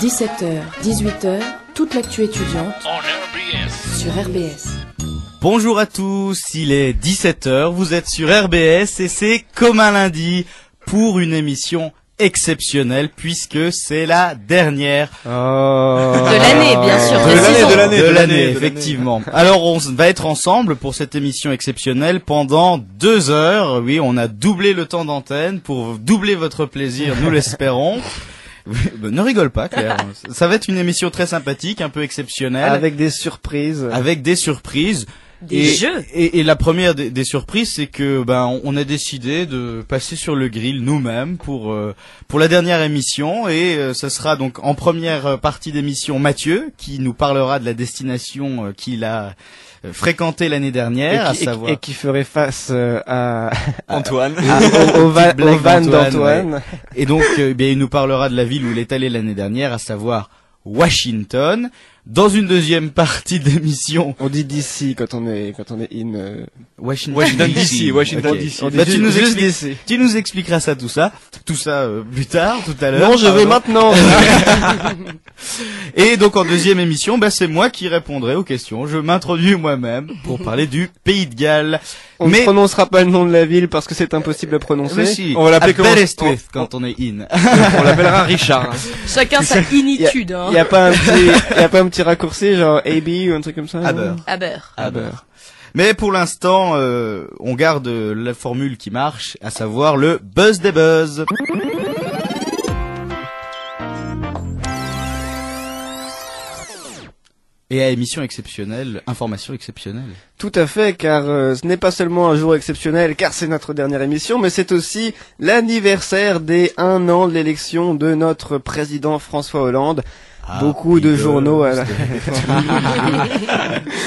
17h, 18h, toute l'actu étudiante sur RBS. Bonjour à tous, il est 17h, vous êtes sur RBS et c'est comme un lundi pour une émission exceptionnelle puisque c'est la dernière de l'année, bien sûr. De l'année, effectivement. Alors on va être ensemble pour cette émission exceptionnelle pendant 2 heures. Oui, on a doublé le temps d'antenne pour doubler votre plaisir, nous l'espérons. Ne rigole pas, Claire. Ça va être une émission très sympathique, un peu exceptionnelle. Avec des surprises. Des jeux. Et la première des surprises, c'est que on a décidé de passer sur le grill nous-mêmes pour la dernière émission et ça sera donc en première partie d'émission Mathieu qui nous parlera de la destination qu'il a fréquenté l'année dernière, et qui ferait face à Antoine, au van d'Antoine. Ouais. Et donc il nous parlera de la ville où il est allé l'année dernière, à savoir Washington. Dans une deuxième partie d'émission, on dit DC quand on est in Washington DC. DC. Tu nous expliqueras tout ça plus tard, tout à l'heure. Non, je vais maintenant. Et donc en deuxième émission, c'est moi qui répondrai aux questions. Je m'introduis moi-même pour parler du Pays de Galles. On ne prononcera pas le nom de la ville parce que c'est impossible à prononcer. Mais si, on va l'appeler quand on est in. On l'appellera Richard. Chacun sa initude. Il y a pas un petit raccourci genre AB ou un truc comme ça. Aber. Mais pour l'instant, on garde la formule qui marche, à savoir le buzz des buzz. Et à émission exceptionnelle, information exceptionnelle. Tout à fait, car ce n'est pas seulement un jour exceptionnel, car c'est notre dernière émission, mais c'est aussi l'anniversaire des 1 an de l'élection de notre président François Hollande. Beaucoup de journaux.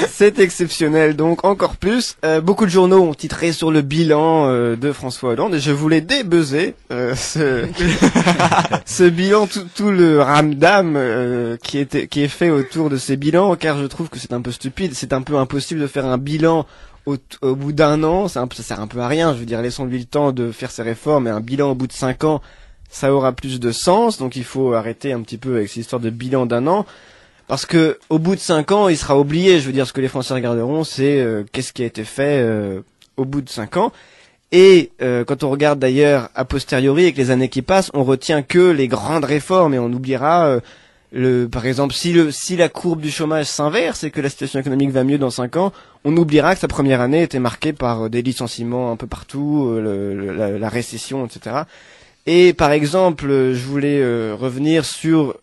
C'est exceptionnel, donc encore plus. Beaucoup de journaux ont titré sur le bilan de François Hollande et je voulais débuzzer ce bilan, tout le ramdam qui est fait autour de ces bilans, car je trouve que c'est un peu stupide, c'est un peu impossible de faire un bilan au bout d'1 an. Ça sert un peu à rien. Je veux dire, laissons-lui le temps de faire ses réformes, et un bilan au bout de 5 ans. Ça aura plus de sens, donc il faut arrêter un petit peu avec cette histoire de bilan d'1 an, parce que au bout de 5 ans, il sera oublié. Je veux dire, ce que les Français regarderont, c'est qu'est-ce qui a été fait au bout de 5 ans. Et quand on regarde d'ailleurs a posteriori avec les années qui passent, on retient que les grandes réformes et on oubliera par exemple, si la courbe du chômage s'inverse et que la situation économique va mieux dans 5 ans, on oubliera que sa première année était marquée par des licenciements un peu partout, la récession, etc. Et par exemple, je voulais revenir sur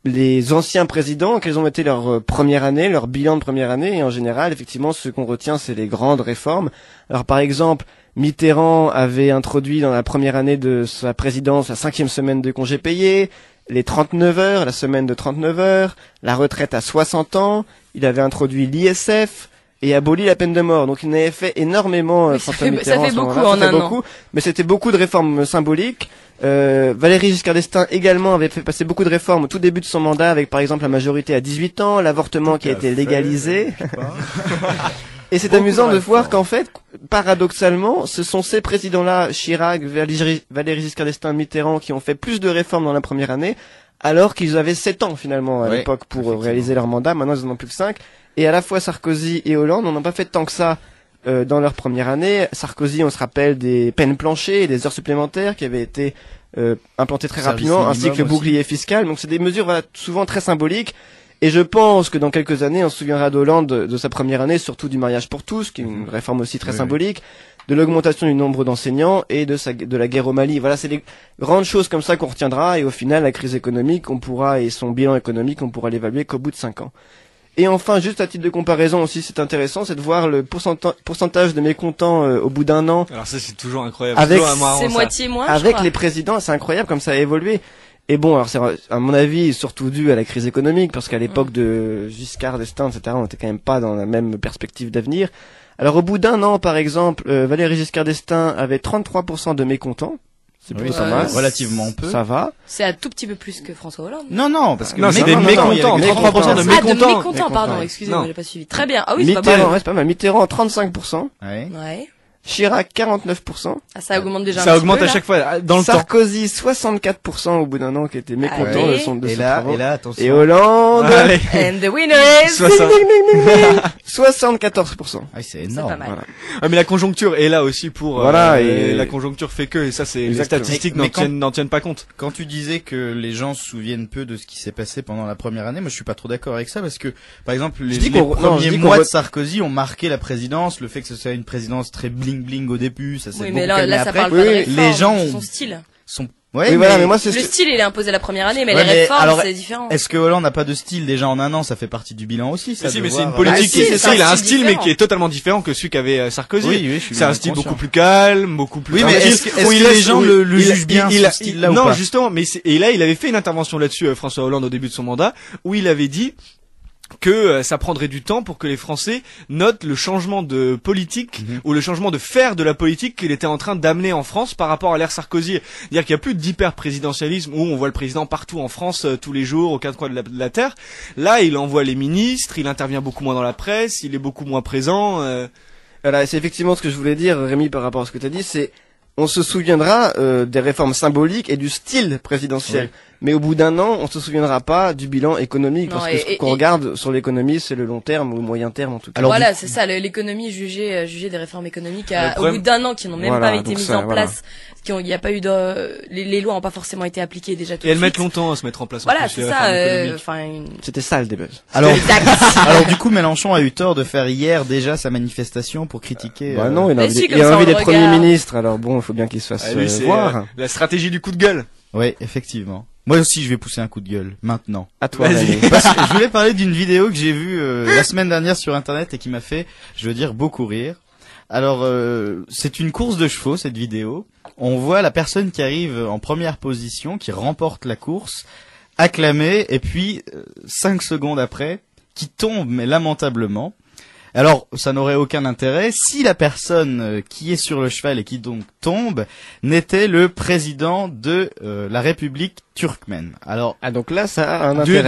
les anciens présidents, quelles ont été leur première année, leur bilan de première année, et en général, effectivement, ce qu'on retient, c'est les grandes réformes. Alors par exemple, Mitterrand avait introduit dans la première année de sa présidence la 5e semaine de congés payés, les 39 heures, la semaine de 39 heures, la retraite à 60 ans, il avait introduit l'ISF, et aboli la peine de mort. Donc il en avait fait énormément. François Mitterrand, ça fait beaucoup en un an. Mais c'était beaucoup de réformes symboliques. Valéry Giscard d'Estaing également avait fait passer beaucoup de réformes au tout début de son mandat, avec par exemple la majorité à 18 ans, l'avortement qui a été légalisé. Et c'est amusant de voir qu'en fait, paradoxalement, ce sont ces présidents-là, Chirac, Valéry Giscard d'Estaing, Mitterrand, qui ont fait plus de réformes dans la première année, alors qu'ils avaient 7 ans finalement à l'époque pour réaliser leur mandat. Maintenant ils en ont plus que 5. Et à la fois Sarkozy et Hollande n'en ont pas fait tant que ça dans leur première année. Sarkozy, on se rappelle des peines planchées et des heures supplémentaires qui avaient été implantées très rapidement, ainsi que le bouclier fiscal. Donc c'est des mesures souvent très symboliques. Et je pense que dans quelques années, on se souviendra d'Hollande de sa première année, surtout du mariage pour tous, qui est une réforme aussi très symbolique, de l'augmentation du nombre d'enseignants et de la guerre au Mali. Voilà, c'est des grandes choses comme ça qu'on retiendra. Et au final, la crise économique, et son bilan économique, on pourra l'évaluer qu'au bout de 5 ans. Et enfin, juste à titre de comparaison aussi, c'est intéressant, c'est de voir le pourcentage de mécontents au bout d'1 an. Alors ça, c'est toujours incroyable. C'est moitié moins, avec les présidents, c'est incroyable comme ça a évolué. Et bon, alors c'est à mon avis surtout dû à la crise économique, parce qu'à l'époque de Giscard d'Estaing, etc., on était quand même pas dans la même perspective d'avenir. Alors au bout d'1 an, par exemple, Valéry Giscard d'Estaing avait 33% de mécontents. C'est plutôt pas mal. Relativement peu. Ça va. C'est un tout petit peu plus que François Hollande. Non, parce que c'est des mécontents. 33% de mécontents. De mécontents, pardon, excusez-moi, j'ai pas suivi. Très bien. Ah oui, c'est pas mal. C'est pas mal. Mitterrand, 35%. Ouais. Chirac 49%. Ah, ça augmente déjà. Ça augmente à chaque fois dans le temps. Sarkozy 64% au bout d'un an, qui était mécontent de son travaux. Et là, attention. Et Hollande. And the winner is 74%. Ah, c'est énorme. C'est pas mal. Voilà. Ah, mais la conjoncture est là aussi pour. Voilà, et et la conjoncture fait que, et ça, c'est les Exactement. statistiques Mais n'en tiennent pas compte. Quand tu disais que les gens se souviennent peu de ce qui s'est passé pendant la première année, moi je suis pas trop d'accord avec ça parce que, par exemple, les premiers mois de Sarkozy ont marqué la présidence, le fait que ce soit une présidence très bling bling au début, ça s'est beaucoup calmé ça après. parle pas de réforme, les gens son style. Ouais, oui, voilà, mais moi, c'est le style, il est imposé la première année, mais ouais, les réformes, c'est différent. Est-ce que Hollande n'a pas de style déjà en un an? Ça fait partie du bilan aussi, ça. Mais c'est une politique. Il a un style, mais qui est totalement différent que celui qu'avait Sarkozy. Oui, c'est un style beaucoup plus calme, beaucoup plus. Oui, mais est-ce que les gens le jugent bien ce style-là ou pas? Non, justement, et là, il avait fait une intervention là-dessus, François Hollande, au début de son mandat, où il avait dit que ça prendrait du temps pour que les Français notent le changement de politique ou le changement de faire de la politique qu'il était en train d'amener en France par rapport à l'ère Sarkozy. C'est-à-dire qu'il y a plus d'hyper-présidentialisme où on voit le président partout en France tous les jours aux quatre coins de la terre. Là, il envoie les ministres, il intervient beaucoup moins dans la presse, il est beaucoup moins présent. Voilà, c'est effectivement ce que je voulais dire, Rémi, par rapport à ce que tu as dit, c'est on se souviendra des réformes symboliques et du style présidentiel. Oui. Mais au bout d'un an, on se souviendra pas du bilan économique, parce que ce qu'on regarde sur l'économie, c'est le long terme ou le moyen terme en tout cas. Alors voilà, c'est ça, l'économie, juger des réformes économiques au bout d'un an qui n'ont même pas été mises en place, il y a pas eu les lois n'ont pas forcément été appliquées déjà tout de suite. Et elles mettent longtemps à se mettre en place. Voilà, c'est ça. C'était ça le débat. Alors du coup, Mélenchon a eu tort de faire hier déjà sa manifestation pour critiquer. Bah non, il a envie d'être Premier ministre, alors bon, il faut bien qu'il se fasse voir. La stratégie du coup de gueule. Oui, effectivement. Moi aussi, je vais pousser un coup de gueule, maintenant. À toi, parce que je voulais parler d'une vidéo que j'ai vue la semaine dernière sur Internet et qui m'a fait, je veux dire, beaucoup rire. Alors, c'est une course de chevaux, cette vidéo. On voit la personne qui arrive en première position, qui remporte la course, acclamée, et puis, 5 secondes après, qui tombe, mais lamentablement. Alors, ça n'aurait aucun intérêt si la personne qui est sur le cheval et qui donc tombe n'était le président de la République turkmène. Alors, donc là, ça a un intérêt.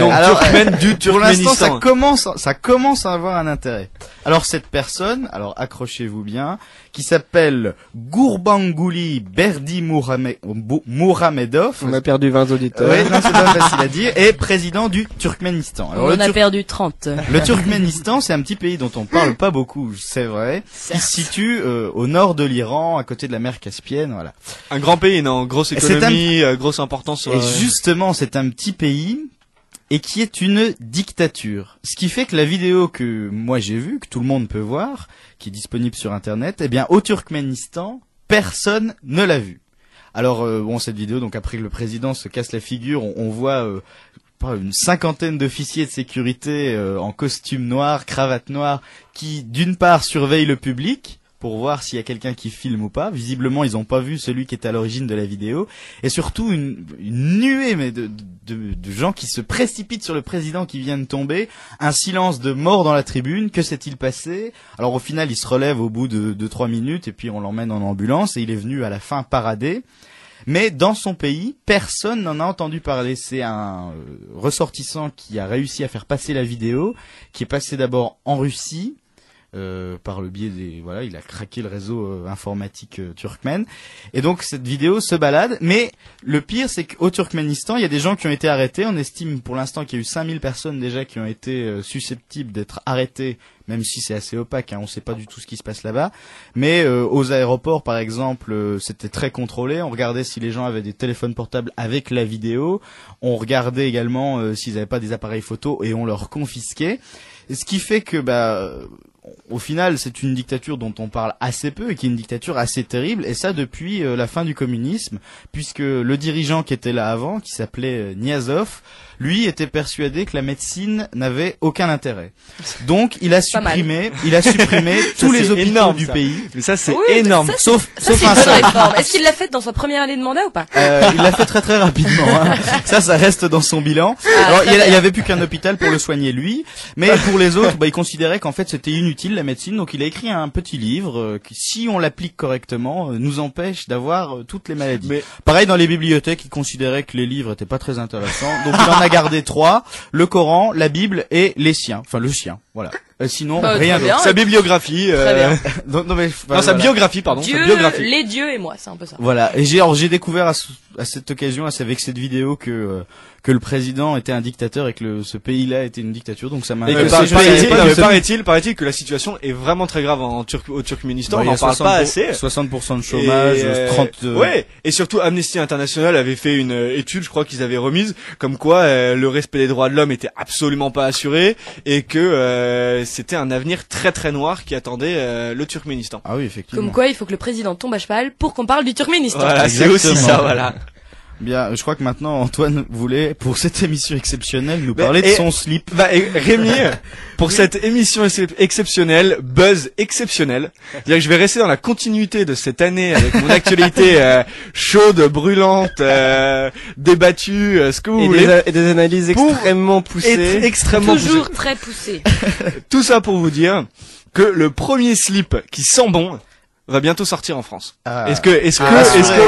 Du Turkménistan. Pour l'instant, ça commence à avoir un intérêt. Alors, cette personne, alors accrochez-vous bien, qui s'appelle Gurbanguly Berdimuhamedov. On a perdu 20 auditeurs. Oui, non, c'est pas facile à dire. Est président du Turkménistan. Alors, on a perdu 30. Le Turkménistan, c'est un petit pays dont on parle pas beaucoup, c'est vrai. Qui se situe au nord de l'Iran, à côté de la mer Caspienne, voilà. Un grand pays, non? Grosse économie, grosse importance. Et justement, c'est un petit pays et qui est une dictature. Ce qui fait que la vidéo que moi j'ai vue, que tout le monde peut voir, qui est disponible sur Internet, eh bien, au Turkménistan, personne ne l'a vue. Alors, bon, cette vidéo, donc après que le président se casse la figure, on voit une cinquantaine d'officiers de sécurité en costume noir, cravate noire, qui d'une part surveillent le public pour voir s'il y a quelqu'un qui filme ou pas. Visiblement, ils n'ont pas vu celui qui est à l'origine de la vidéo. Et surtout, une nuée de gens qui se précipitent sur le président qui vient de tomber. Un silence de mort dans la tribune. Que s'est-il passé? Alors au final, il se relève au bout de 3 minutes et puis on l'emmène en ambulance et il est venu à la fin parader. Mais dans son pays, personne n'en a entendu parler. C'est un ressortissant qui a réussi à faire passer la vidéo, qui est passé d'abord en Russie, par le biais il a craqué le réseau informatique turkmène. Et donc cette vidéo se balade, mais le pire c'est qu'au Turkménistan, il y a des gens qui ont été arrêtés. On estime pour l'instant qu'il y a eu 5000 personnes déjà qui ont été susceptibles d'être arrêtées, même si c'est assez opaque, on sait pas du tout ce qui se passe là-bas. Mais aux aéroports par exemple, c'était très contrôlé. On regardait si les gens avaient des téléphones portables avec la vidéo. On regardait également s'ils n'avaient pas des appareils photo et on leur confisquait. Et ce qui fait que au final, c'est une dictature dont on parle assez peu et qui est une dictature assez terrible, et ça depuis la fin du communisme, puisque le dirigeant qui était là avant, qui s'appelait Niazov, lui était persuadé que la médecine n'avait aucun intérêt. Donc il a supprimé tous les hôpitaux du pays. Mais ça c'est énorme. Sauf un seul. Est-ce qu'il l'a fait dans sa première année de mandat ou pas? Il l'a fait très très rapidement. Ça reste dans son bilan. Alors il y avait plus qu'un hôpital pour le soigner lui, mais pour les autres, il considérait qu'en fait c'était inutile la médecine, donc il a écrit un petit livre qui, si on l'applique correctement, nous empêche d'avoir toutes les maladies. Mais pareil dans les bibliothèques, il considérait que les livres étaient pas très intéressants, donc il en a gardé 3, le Coran, la Bible et les siens, enfin le sien, voilà. Sinon, rien d'autre. Sa bibliographie. Sa biographie, pardon. Dieu, sa biographie. les dieux et moi, c'est un peu ça. Voilà. Et j'ai découvert à cette occasion, avec cette vidéo, que le président était un dictateur et que ce pays-là était une dictature. Donc ça m'a. Et paraît-il que la situation est vraiment très grave au Turkménistan. On n'en parle pas assez. 60% de chômage, 30. Ouais. Et surtout, Amnesty International avait fait une étude, je crois qu'ils avaient remise, comme quoi le respect des droits de l'homme était absolument pas assuré et que c'était un avenir très très noir qui attendait le Turkménistan. Ah oui, effectivement. Comme quoi, il faut que le président tombe à cheval pour qu'on parle du Turkménistan. Voilà, c'est aussi ça, voilà. Bien, je crois que maintenant Antoine voulait, pour cette émission exceptionnelle, nous parler de son slip. Rémi, pour cette émission exceptionnelle, buzz exceptionnel, c'est-à-dire que je vais rester dans la continuité de cette année avec mon actualité chaude, brûlante, débattue, ce que vous voulez. Et des analyses extrêmement poussées. Toujours très poussées. Tout ça pour vous dire que le premier slip qui sent bon va bientôt sortir en France. Est-ce que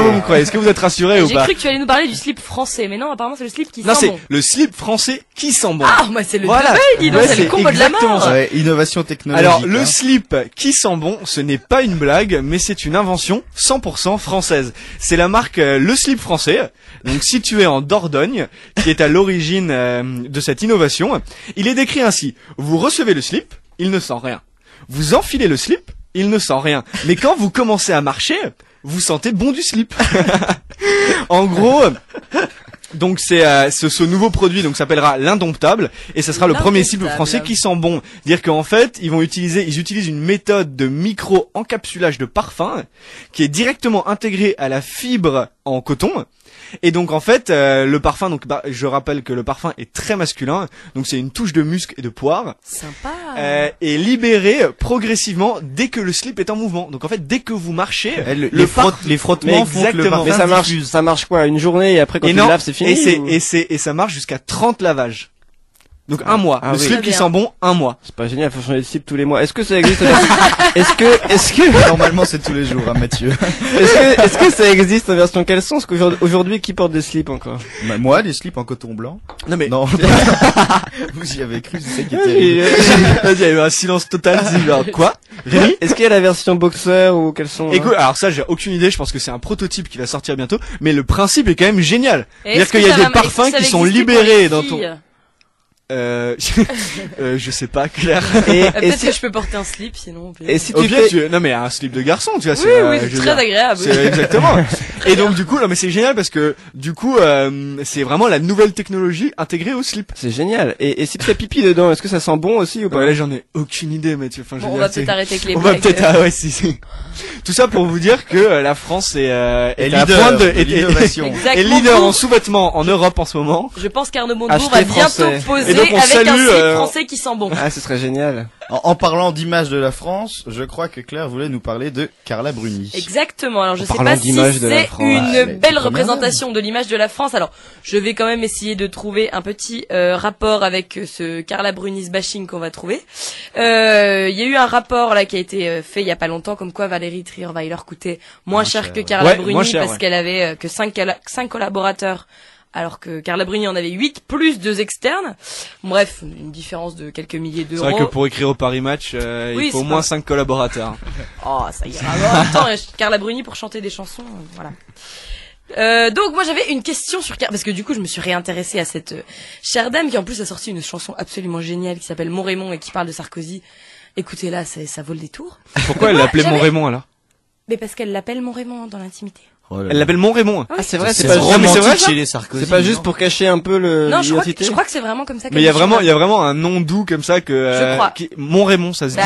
vous me croyez? Est-ce que vous êtes rassurés ou pas? J'ai cru que tu allais nous parler du slip français, mais non, apparemment c'est le slip qui sent bon. Non, c'est le slip français qui sent bon. Ah, moi c'est le dis donc, c'est le combo de la mort. Ouais, innovation technologique. Alors, le slip qui sent bon, ce n'est pas une blague, mais c'est une invention 100% française. C'est la marque Le Slip Français, donc située en Dordogne, qui est à l'origine de cette innovation. Il est décrit ainsi: vous recevez le slip, il ne sent rien. Vous enfilez le slip, il ne sent rien. Mais quand vous commencez à marcher, vous sentez bon du slip. En gros, donc c'est ce nouveau produit donc s'appellera l'Indomptable et ça sera le premier slip français qui sent bon. Dire qu'en fait, ils utilisent une méthode de micro-encapsulage de parfum qui est directement intégrée à la fibre en coton. Et donc en fait le parfum, donc je rappelle que le parfum est très masculin, donc c'est une touche de musc et de poire. Sympa. Et libéré progressivement dès que le slip est en mouvement. Donc en fait dès que vous marchez, les frottements font que le parfum mais ça marche quoi, une journée et après quand tu le laves c'est fini? Et ça marche jusqu'à 30 lavages. Donc un mois. Le slip qui sent bon, un mois. C'est pas génial, faut changer de slip tous les mois. Est-ce que ça existe? Est-ce que normalement c'est tous les jours, hein, Mathieu. Est-ce que ça existe en version caleçon? Parce qu'aujourd'hui qui porte des slips encore? Moi, des slips en coton blanc. Non mais non. Vous y avez cru, c'est ça qui est terrible. Il y a eu un silence total. Quoi? Rémi? Est-ce qu'il y a la version boxer ou caleçon? Écoute, alors ça j'ai aucune idée. Je pense que c'est un prototype qui va sortir bientôt. Mais le principe est quand même génial. C'est-à-dire qu'il y a des parfums qui sont libérés dans ton. Je sais pas, Claire. Peut-être que je peux porter un slip, sinon. Et si tu fais... non mais un slip de garçon, tu vois. Oui, c'est très agréable. C'est exactement. Et donc du coup, non mais c'est génial parce que du coup, c'est vraiment la nouvelle technologie intégrée au slip. C'est génial. Et si tu fais pipi dedans, est-ce que ça sent bon aussi ou pas? Là, j'en ai aucune idée, mais on va peut-être arrêter avec les blagues. On va peut-être, si. Tout ça pour vous dire que la France est leader de l'innovation. Et leader en sous-vêtements en Europe en ce moment. Je pense qu'Arnaud Montebourg va bientôt poser avec un slip français qui sent bon. Ah, ce serait génial. En parlant d'image de la France, je crois que Claire voulait nous parler de Carla Bruni. Exactement. Alors je sais pas si c'est une belle représentation de l'image de la France. Alors je vais quand même essayer de trouver un petit rapport avec ce Carla Bruni's bashing qu'on va trouver. Il y a eu un rapport là qui a été fait il y a pas longtemps, comme quoi Valérie Trierweiler coûtait moins cher que Carla Bruni parce qu'elle avait que 5 collaborateurs. Alors que Carla Bruni en avait 8 plus 2 externes. Bref, une différence de quelques milliers d'euros. C'est vrai que pour écrire au Paris Match, il faut au moins 5 collaborateurs. Oh, ça ira. En même temps, Carla Bruni pour chanter des chansons, voilà. Donc moi j'avais une question sur parce que du coup je me suis réintéressée à cette chère dame qui en plus a sorti une chanson absolument géniale qui s'appelle Mon Raymond et qui parle de Sarkozy. Écoutez là, ça vaut le détour. Pourquoi elle l'appelait Mon Raymond alors? Mais parce qu'elle l'appelle Mon Raymond dans l'intimité. Elle l'appelle Mon Raymond. Ah c'est vrai, c'est pas romantique chez les Sarkozy. C'est pas juste pour cacher un peu non, je crois que c'est vraiment comme ça. Mais il y a vraiment un nom doux comme ça que je crois. Mon Raymond, ça se dit.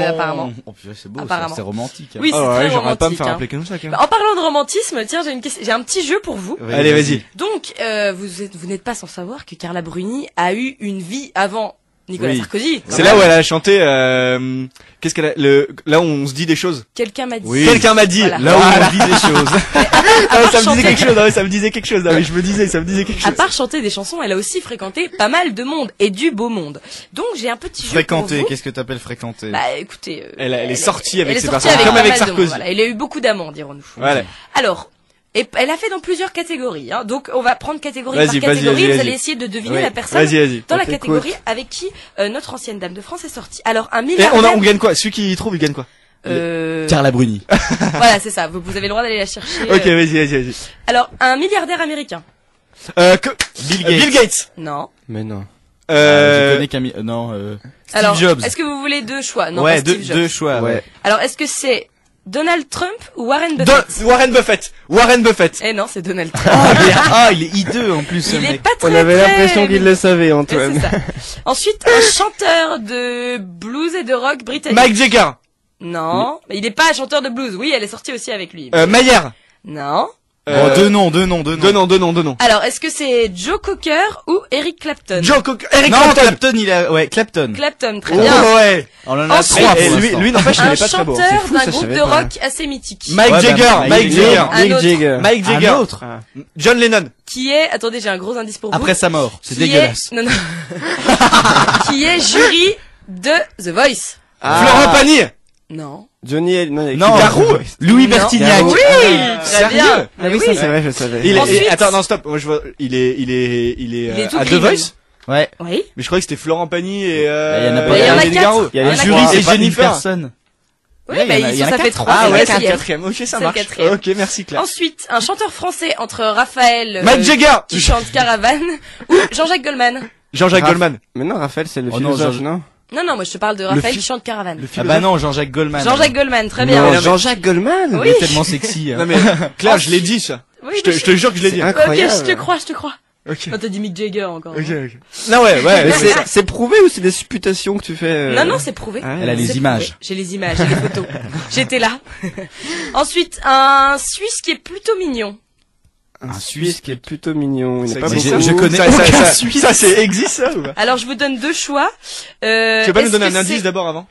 Apparemment. Oh, c'est beau, apparemment. C'est romantique. Oui, c'est très j'aimerais pas me romantique. faire appeler comme ça. En parlant de romantisme, tiens, j'ai un petit jeu pour vous. Allez, vas-y. Donc, vous n'êtes pas sans savoir que Carla Bruni a eu une vie avant Nicolas Sarkozy. C'est là où elle a chanté qu'est-ce qu'elle a là où on se dit des choses. Quelqu'un m'a dit. Oui. Quelqu'un m'a dit. Voilà. Là où on dit des choses. Ça me disait quelque chose. Ça me disait quelque chose. Je me disais, ça me disait quelque chose. À part chanter des chansons, elle a aussi fréquenté pas mal de monde et du beau monde. Donc j'ai un petit jeu fréquenter. Pour vous. Qu'est-ce que t'appelles fréquenter? Bah écoutez, elle est sortie avec ses personnes comme avec Sarkozy. Voilà, elle a eu beaucoup d'amants, dirons-nous. Voilà. Alors, Et elle a fait dans plusieurs catégories, hein. Donc on va prendre catégorie par catégorie. Vous allez essayer de deviner la personne dans la catégorie avec qui notre ancienne dame de France est sortie. Alors un milliardaire. On gagne quoi? Celui qui trouve, il gagne quoi? Carla Bruni. Voilà, c'est ça. Vous avez le droit d'aller la chercher. Ok, vas-y. Alors un milliardaire américain. Bill Gates. Non. Mais non. Je connais Steve Alors, Jobs. est-ce que vous voulez deux choix? Non, ouais, pas Steve Jobs. deux choix. Ouais. Alors est-ce que c'est Donald Trump ou Warren Buffett? Warren Buffett. Eh non, c'est Donald Trump. Il est hideux en plus. Il est pas On avait l'impression qu'il le savait, Antoine. C'est ça. Ensuite, un chanteur de blues et de rock britannique. Mike Jagger. Non, mais il est pas chanteur de blues. Oui, elle est sortie aussi avec lui. Mayer. Non. Deux noms. Alors, est-ce que c'est Joe Cocker ou Eric Clapton? Eric Clapton. Clapton. Clapton, très bien. Ouais. On en a Ensuite, trois. Lui, n'empêche, il est pas très beau. Un chanteur fou, d'un ça, je groupe savais de pas. rock assez mythique. Mike Jagger. Un autre. John Lennon. Qui est, attendez, j'ai un gros indice pour vous. Après sa mort. C'est Qui dégueulasse. Non. Qui est jury de The Voice. Florent Pagny. Non. Johnny, Non, Garou. Louis Bertignac. Oui, très Sérieux? bien. Ah oui, ça c'est vrai, je savais. Ensuite- Attends, non, stop. Moi, je vois, il est tout à The clean. Voice. Ouais. Oui. Mais je croyais que c'était Florent Pagny et Il y en a pas. Il y en a Lady quatre. Garou. Il y a Il y les en a jurys, quatre. et c'est pas une Jennifer. personne. Oui, Ouais, bah, il y en a ça fait quatre. trois. Ah c'est le ouais, c'est le quatrième. quatrième. Ok, ça C'est le marche. quatrième. Ok, merci Claire. Ensuite, un chanteur français entre Raphaël, Mike Jagger. qui chante Caravane, ou Jean-Jacques Goldman. Jean-Jacques Goldman. Mais non, Raphaël, c'est le Oh non, philosophe, non? Non, moi je te parle de Raphaël qui chante Caravane. Ah bah non, Jean-Jacques Goldman. Jean-Jacques Goldman, très bien. Non, mais- Jean-Jacques Goldman? Il Oui. est tellement sexy. Non mais Claire, je l'ai dit ça. Oui, Je te jure que je l'ai dit. C'est Ok, incroyable. je te crois. Ok. Non, t'as dit Mick Jagger encore. Ok. hein. Non ouais. Mais c'est prouvé ou c'est des supputations que tu fais? Non, c'est prouvé. Ah, Elle a les C'est images. prouvé. J'ai les images, j'ai les photos. J'étais là. Ensuite, un Suisse qui est plutôt mignon. Un Suisse qui est plutôt mignon. Il Ça n'est pas existe. beaucoup. Je connais Ça, Suisse. ça c'est existe ça ou pas? Alors, je vous donne deux choix. Tu veux pas nous est-ce donner que un indice c'est- d'abord avant?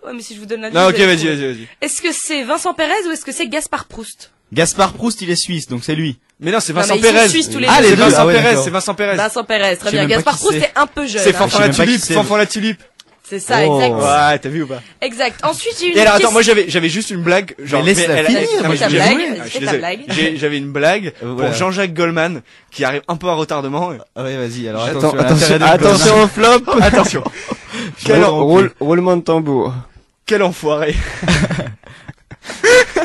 Ouais, mais si je vous donne l'indice. Non, ok, vous allez trouver. vas-y. Est-ce que c'est Vincent Pérez ou est-ce que c'est Gaspard Proust? Gaspard Proust, il est suisse, donc c'est lui. Mais non, c'est Non, Vincent mais ils sont Pérez. suisses tous les Ah, deux. les C'est deux. Vincent Ah ouais, Pérez, d'accord. c'est Vincent Pérez. Vincent Pérez, très Je sais bien. même pas Gaspard qui Proust c'est. est un peu jeune. C'est hein. Fanfan je sais la même pas qui tulipe, c'est. Fanfan la tulipe. C'est ça, Oh. exact. Ouais, t'as vu ou pas? Exact. Ensuite, j'ai eu une Et alors attends, question. moi j'avais juste une blague, genre Mais laisse-la elle- finir, elle- non, moi, mais ta j'ai- blague, ah, fais je suis ta désolé. blague. J'avais une blague Voilà. pour Jean-Jacques Goldman qui arrive un peu à retardement. Ouais, vas-y, alors Attention au flop. Attention. Quel Roulement de tambour. Quel enfoiré.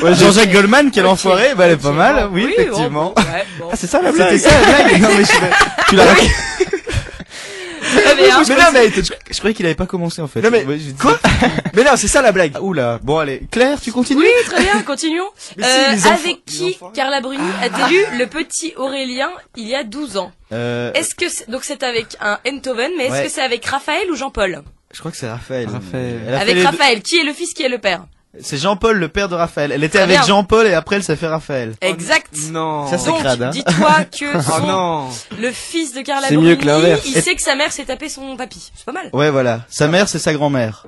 Jean-Jacques Goldman, quel enfoiré, bah elle est pas mal, oui, bon, effectivement. ouais, bon. Ah, c'est ça la blague? C'était ça la blague. Non mais tu l'as raconté. Très bien. Mais non mais Je croyais qu'il avait pas commencé en fait. Non, mais- Ouais, j'ai dit- quoi? Mais non, c'est ça la blague. Ah, oula, bon allez, Claire, tu continues? Oui, très bien, continuons. Mais si, les enfants- Avec les qui enfants. Carla Bruni a élu le petit Aurélien il y a 12 ans? Est-ce que donc c'est avec un Enthoven, mais est-ce Ouais. que c'est avec Raphaël ou Jean-Paul? Je crois que c'est Raphaël. Raphaël. Elle a fait Avec les deux. Raphaël, qui est le fils, qui est le père? C'est Jean-Paul, le père de Raphaël. Elle était Très avec bien. Jean-Paul et après elle s'est fait Raphaël. Exact. Non. Ça, c'est Donc, crade, hein. dis-toi que Oh non. le fils de Carla C'est Bruni, mieux que l'inverse. il sait que sa mère s'est tapé son papy. C'est pas mal. Ouais, voilà. Sa mère, c'est sa grand-mère.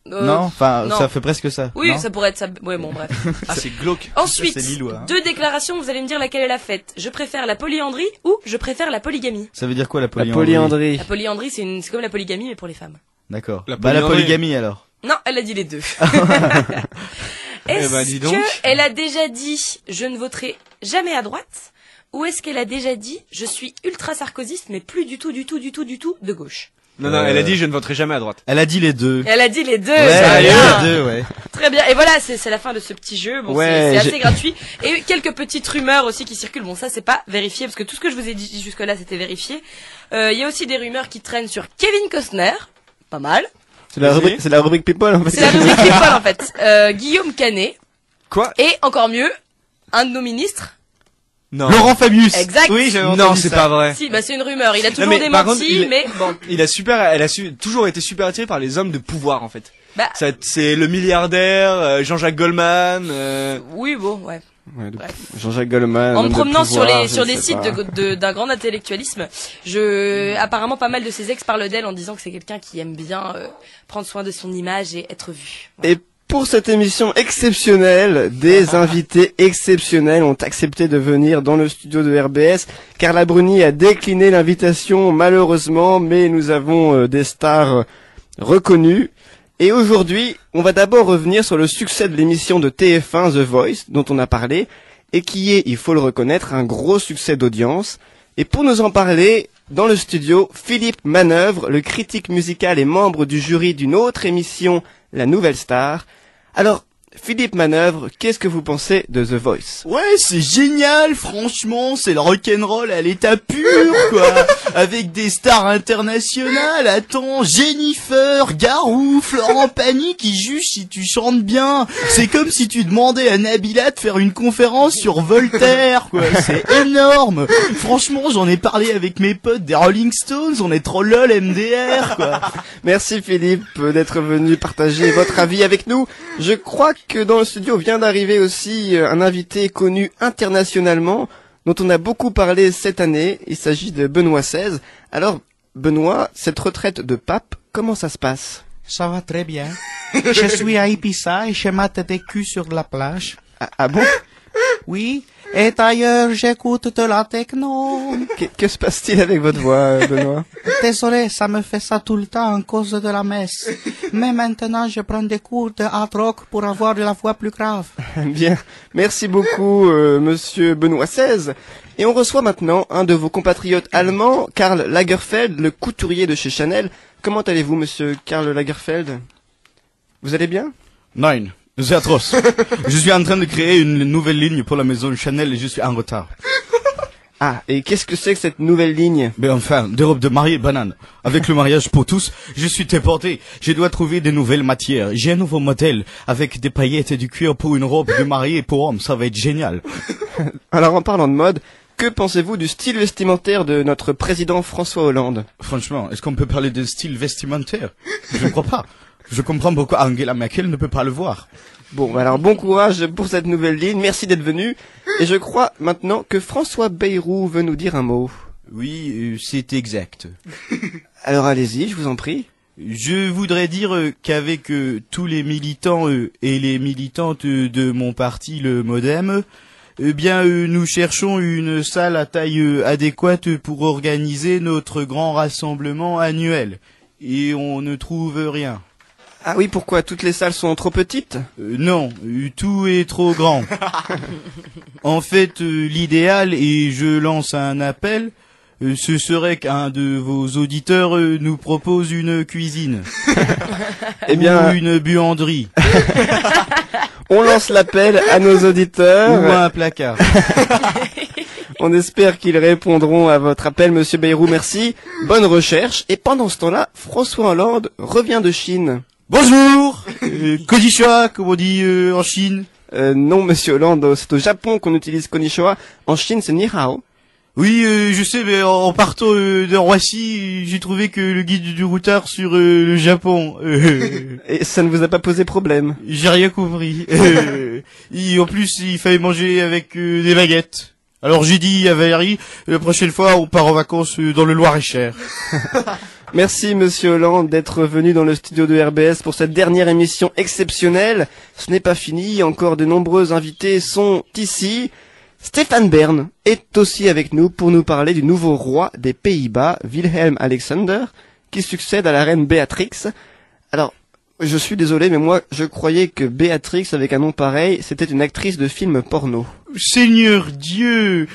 Non, enfin, non. ça fait presque ça. Oui, non ça pourrait être ça. Ouais, bon, bref. Ah, c'est glauque. Ensuite, c'est lillois, hein. deux déclarations, vous allez me dire laquelle est la faite. Je préfère la polyandrie ou je préfère la polygamie. Ça veut dire quoi la La polyandrie? polyandrie. La polyandrie, c'est comme la polygamie, mais pour les femmes. D'accord. La Bah la polyandrie. polygamie alors. Non, elle a dit les deux. Est-ce Eh ben, dis donc. qu'elle a déjà dit je ne voterai jamais à droite ou est-ce qu'elle a déjà dit je suis ultra sarkozyste mais plus du tout de gauche? Non, elle a dit je ne voterai jamais à droite. Elle a dit les deux. Et elle a dit les deux. Ouais, très elle a bien. dit les deux, ouais. Très bien. Et voilà, c'est la fin de ce petit jeu. Bon, Ouais, c'est assez j'ai- gratuit. Et quelques petites rumeurs aussi qui circulent. Bon, ça c'est pas vérifié parce que tout ce que je vous ai dit jusque-là c'était vérifié. Il y a aussi des rumeurs qui traînent sur Kevin Costner. Pas mal. C'est la rubrique people, en fait. C'est la rubrique people en fait. Guillaume Canet. Quoi? Et encore mieux, un de nos ministres. Non. Laurent Fabius. Exact. Oui, j'avais Non, entendu c'est ça. pas vrai. Si, bah c'est une rumeur. Il a toujours mais par démenti, contre, mais bon. Elle a toujours été super attirée par les hommes de pouvoir en fait. Bah, C'est le milliardaire, Jean-Jacques Goldman. oui, bon, ouais. Ouais, Bref. Jean-Jacques Goldman. En me homme de promenant pouvoir, sur je des sais sites pas. d'un grand intellectualisme, apparemment pas mal de ses ex parlent d'elle en disant que c'est quelqu'un qui aime bien prendre soin de son image et être vu. Et pour cette émission exceptionnelle, des invités exceptionnels ont accepté de venir dans le studio de RBS. Carla Bruni a décliné l'invitation malheureusement, mais nous avons des stars reconnues. Et aujourd'hui, on va d'abord revenir sur le succès de l'émission de TF1 The Voice, dont on a parlé. et qui est, il faut le reconnaître, un gros succès d'audience. Et pour nous en parler, dans le studio, Philippe Manœuvre, le critique musical et membre du jury d'une autre émission, La Nouvelle Star. Alors, Philippe Manœuvre, qu'est-ce que vous pensez de The Voice? Ouais, c'est génial, franchement, c'est le rock'n'roll à l'état pur, quoi. Avec des stars internationales, attends, Jennifer, Garou, Florent Pagny qui jugent si tu chantes bien. C'est comme si tu demandais à Nabila de faire une conférence sur Voltaire, quoi. C'est énorme. Franchement, j'en ai parlé avec mes potes des Rolling Stones, on est trop lol MDR, quoi. Merci Philippe d'être venu partager votre avis avec nous. Je crois que dans le studio vient d'arriver aussi un invité connu internationalement, dont on a beaucoup parlé cette année. Il s'agit de Benoît XVI. Alors, Benoît, cette retraite de pape, comment ça se passe? Ça va très bien. Je suis à Ibiza et je mate des culs sur la plage. Ah bon? Oui. Et d'ailleurs, j'écoute de la techno. Que se passe-t-il avec votre voix, Benoît? Désolé, ça me fait ça tout le temps à cause de la messe. Mais maintenant, je prends des cours de hard rock pour avoir la voix plus grave. Bien. Merci beaucoup, monsieur Benoît XVI. Et on reçoit maintenant un de vos compatriotes allemands, Karl Lagerfeld, le couturier de chez Chanel. Comment allez-vous, monsieur Karl Lagerfeld? Vous allez bien? Nein. C'est atroce. Je suis en train de créer une nouvelle ligne pour la maison Chanel et je suis en retard. Ah, et qu'est-ce que c'est que cette nouvelle ligne? Mais enfin, des robes de mariée banane. Avec le mariage pour tous, je suis déporté. Je dois trouver des nouvelles matières. J'ai un nouveau modèle avec des paillettes et du cuir pour une robe de mariée pour homme. Ça va être génial. Alors en parlant de mode, que pensez-vous du style vestimentaire de notre président François Hollande? Franchement, est-ce qu'on peut parler de style vestimentaire? Je ne crois pas. Je comprends pourquoi Angela Merkel ne peut pas le voir. Bon, alors bon courage pour cette nouvelle ligne, merci d'être venu. Et je crois maintenant que François Bayrou veut nous dire un mot. Oui, c'est exact. Alors allez-y, je vous en prie. Je voudrais dire qu'avec tous les militants et les militantes de mon parti, le MoDem, nous cherchons une salle à taille adéquate pour organiser notre grand rassemblement annuel. Et on ne trouve rien. Ah oui, pourquoi? Toutes les salles sont trop petites? Non, tout est trop grand. En fait, l'idéal, et je lance un appel, ce serait qu'un de vos auditeurs nous propose une cuisine. Eh bien, ou une buanderie. On lance l'appel à nos auditeurs. Ou un placard. On espère qu'ils répondront à votre appel, monsieur Bayrou, merci. Bonne recherche. Et pendant ce temps-là, François Hollande revient de Chine. Bonjour, konnichiwa, comme on dit en Chine. Non, monsieur Hollande, c'est au Japon qu'on utilise konnichiwa. En Chine, c'est ni hao. Oui, je sais, mais en partant de Roissy, j'ai trouvé que le guide du routard sur le Japon. Et ça ne vous a pas posé problème? J'ai rien compris. Et en plus, il fallait manger avec des baguettes. Alors j'ai dit à Valérie, la prochaine fois, on part en vacances dans le Loir-et-Cher. Merci monsieur Hollande d'être venu dans le studio de RBS pour cette dernière émission exceptionnelle. Ce n'est pas fini, encore de nombreux invités sont ici. Stéphane Bern est aussi avec nous pour nous parler du nouveau roi des Pays-Bas, Wilhelm Alexander, qui succède à la reine Béatrix. Alors, je suis désolé, mais moi, je croyais que Béatrix, avec un nom pareil, c'était une actrice de film porno. Seigneur Dieu,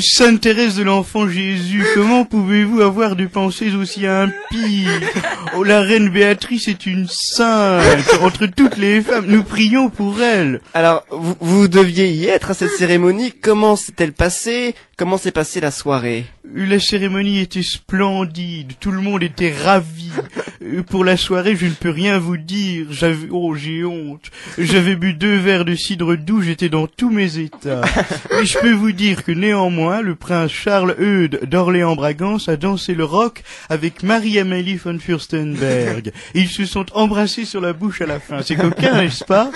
Sainte Thérèse de l'Enfant Jésus, comment pouvez-vous avoir de pensées aussi impies? Oh, la reine Béatrice est une sainte. Entre toutes les femmes, nous prions pour elle. Alors, vous deviez y être à cette cérémonie. Comment s'est-elle passée? Comment s'est passée la soirée? La cérémonie était splendide. Tout le monde était ravi. Pour la soirée, je ne peux rien vous dire. J'ai honte. J'avais bu 2 verres de cidre doux, j'étais dans tous mes états. Et je peux vous dire que néanmoins, le prince Charles-Eudes d'Orléans-Bragance a dansé le rock avec Marie-Amélie von Fürstenberg. Ils se sont embrassés sur la bouche à la fin. C'est coquin, n'est-ce pas?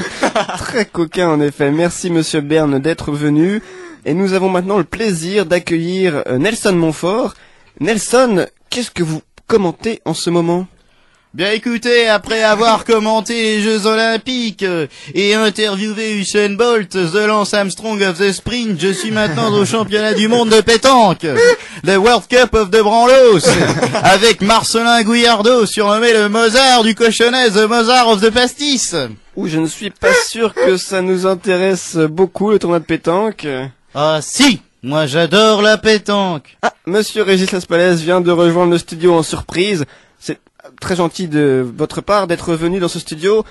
Très coquin, en effet. Merci, monsieur Bern, d'être venu. Et nous avons maintenant le plaisir d'accueillir Nelson Montfort. Nelson, qu'est-ce que vous commentez en ce moment? Bien écoutez, après avoir commenté les Jeux Olympiques et interviewé Usain Bolt, the Lance Armstrong of the Sprint, je suis maintenant au championnat du monde de pétanque, the World Cup of the Branlos, avec Marcelin Gouillardeau, surnommé le Mozart du cochonnet, the Mozart of the pastis. où je ne suis pas sûr que ça nous intéresse beaucoup, le tournoi de pétanque. Ah si, moi j'adore la pétanque. Ah, Monsieur Régis Laspalès vient de rejoindre le studio en surprise. C'est très gentil de votre part d'être venu dans ce studio.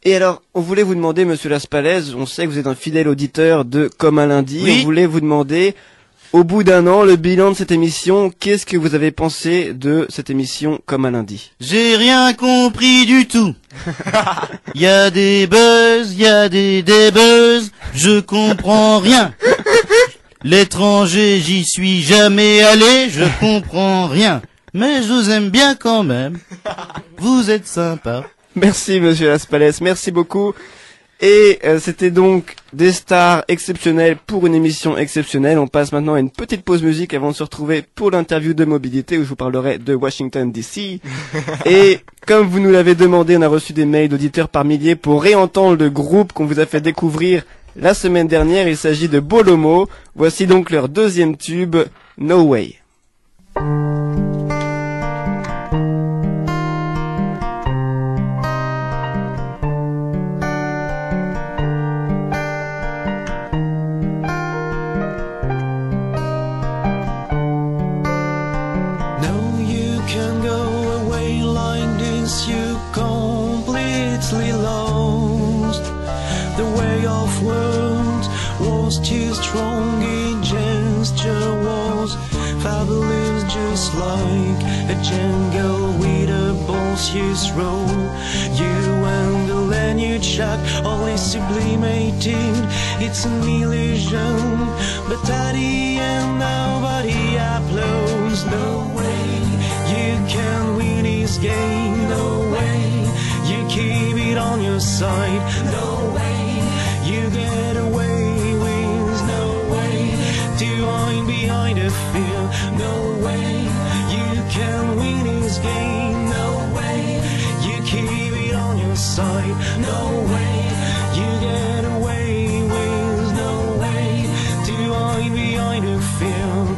Et alors, on voulait vous demander, Monsieur Laspalès, on sait que vous êtes un fidèle auditeur de Comme un lundi. Oui. On voulait vous demander, au bout d'un an, le bilan de cette émission, qu'est-ce que vous avez pensé de cette émission Comme un lundi? J'ai rien compris du tout. Il y a des buzz, il y a des buzz, je comprends rien. L'étranger, j'y suis jamais allé, je comprends rien. Mais je vous aime bien quand même. Vous êtes sympa. Merci Monsieur Laspalès, merci beaucoup. Et c'était donc des stars exceptionnelles pour une émission exceptionnelle. On passe maintenant à une petite pause musique avant de se retrouver pour l'interview de mobilité où je vous parlerai de Washington DC. Et comme vous nous l'avez demandé, on a reçu des mails d'auditeurs par milliers pour réentendre le groupe qu'on vous a fait découvrir la semaine dernière. Il s'agit de Bolomo. Voici donc leur deuxième tube, No Way. Too strong in gesture was fabulous, just like a jungle with a boss roll. You and the land you chuck, only sublimated. It's an illusion, but at the end nobody applauds. No way you can win this game. No way you keep it on your side. No way you get away. Behind a field, no way you can win this game. No way you keep it on your side. No way you get away with. No way to hide behind a field.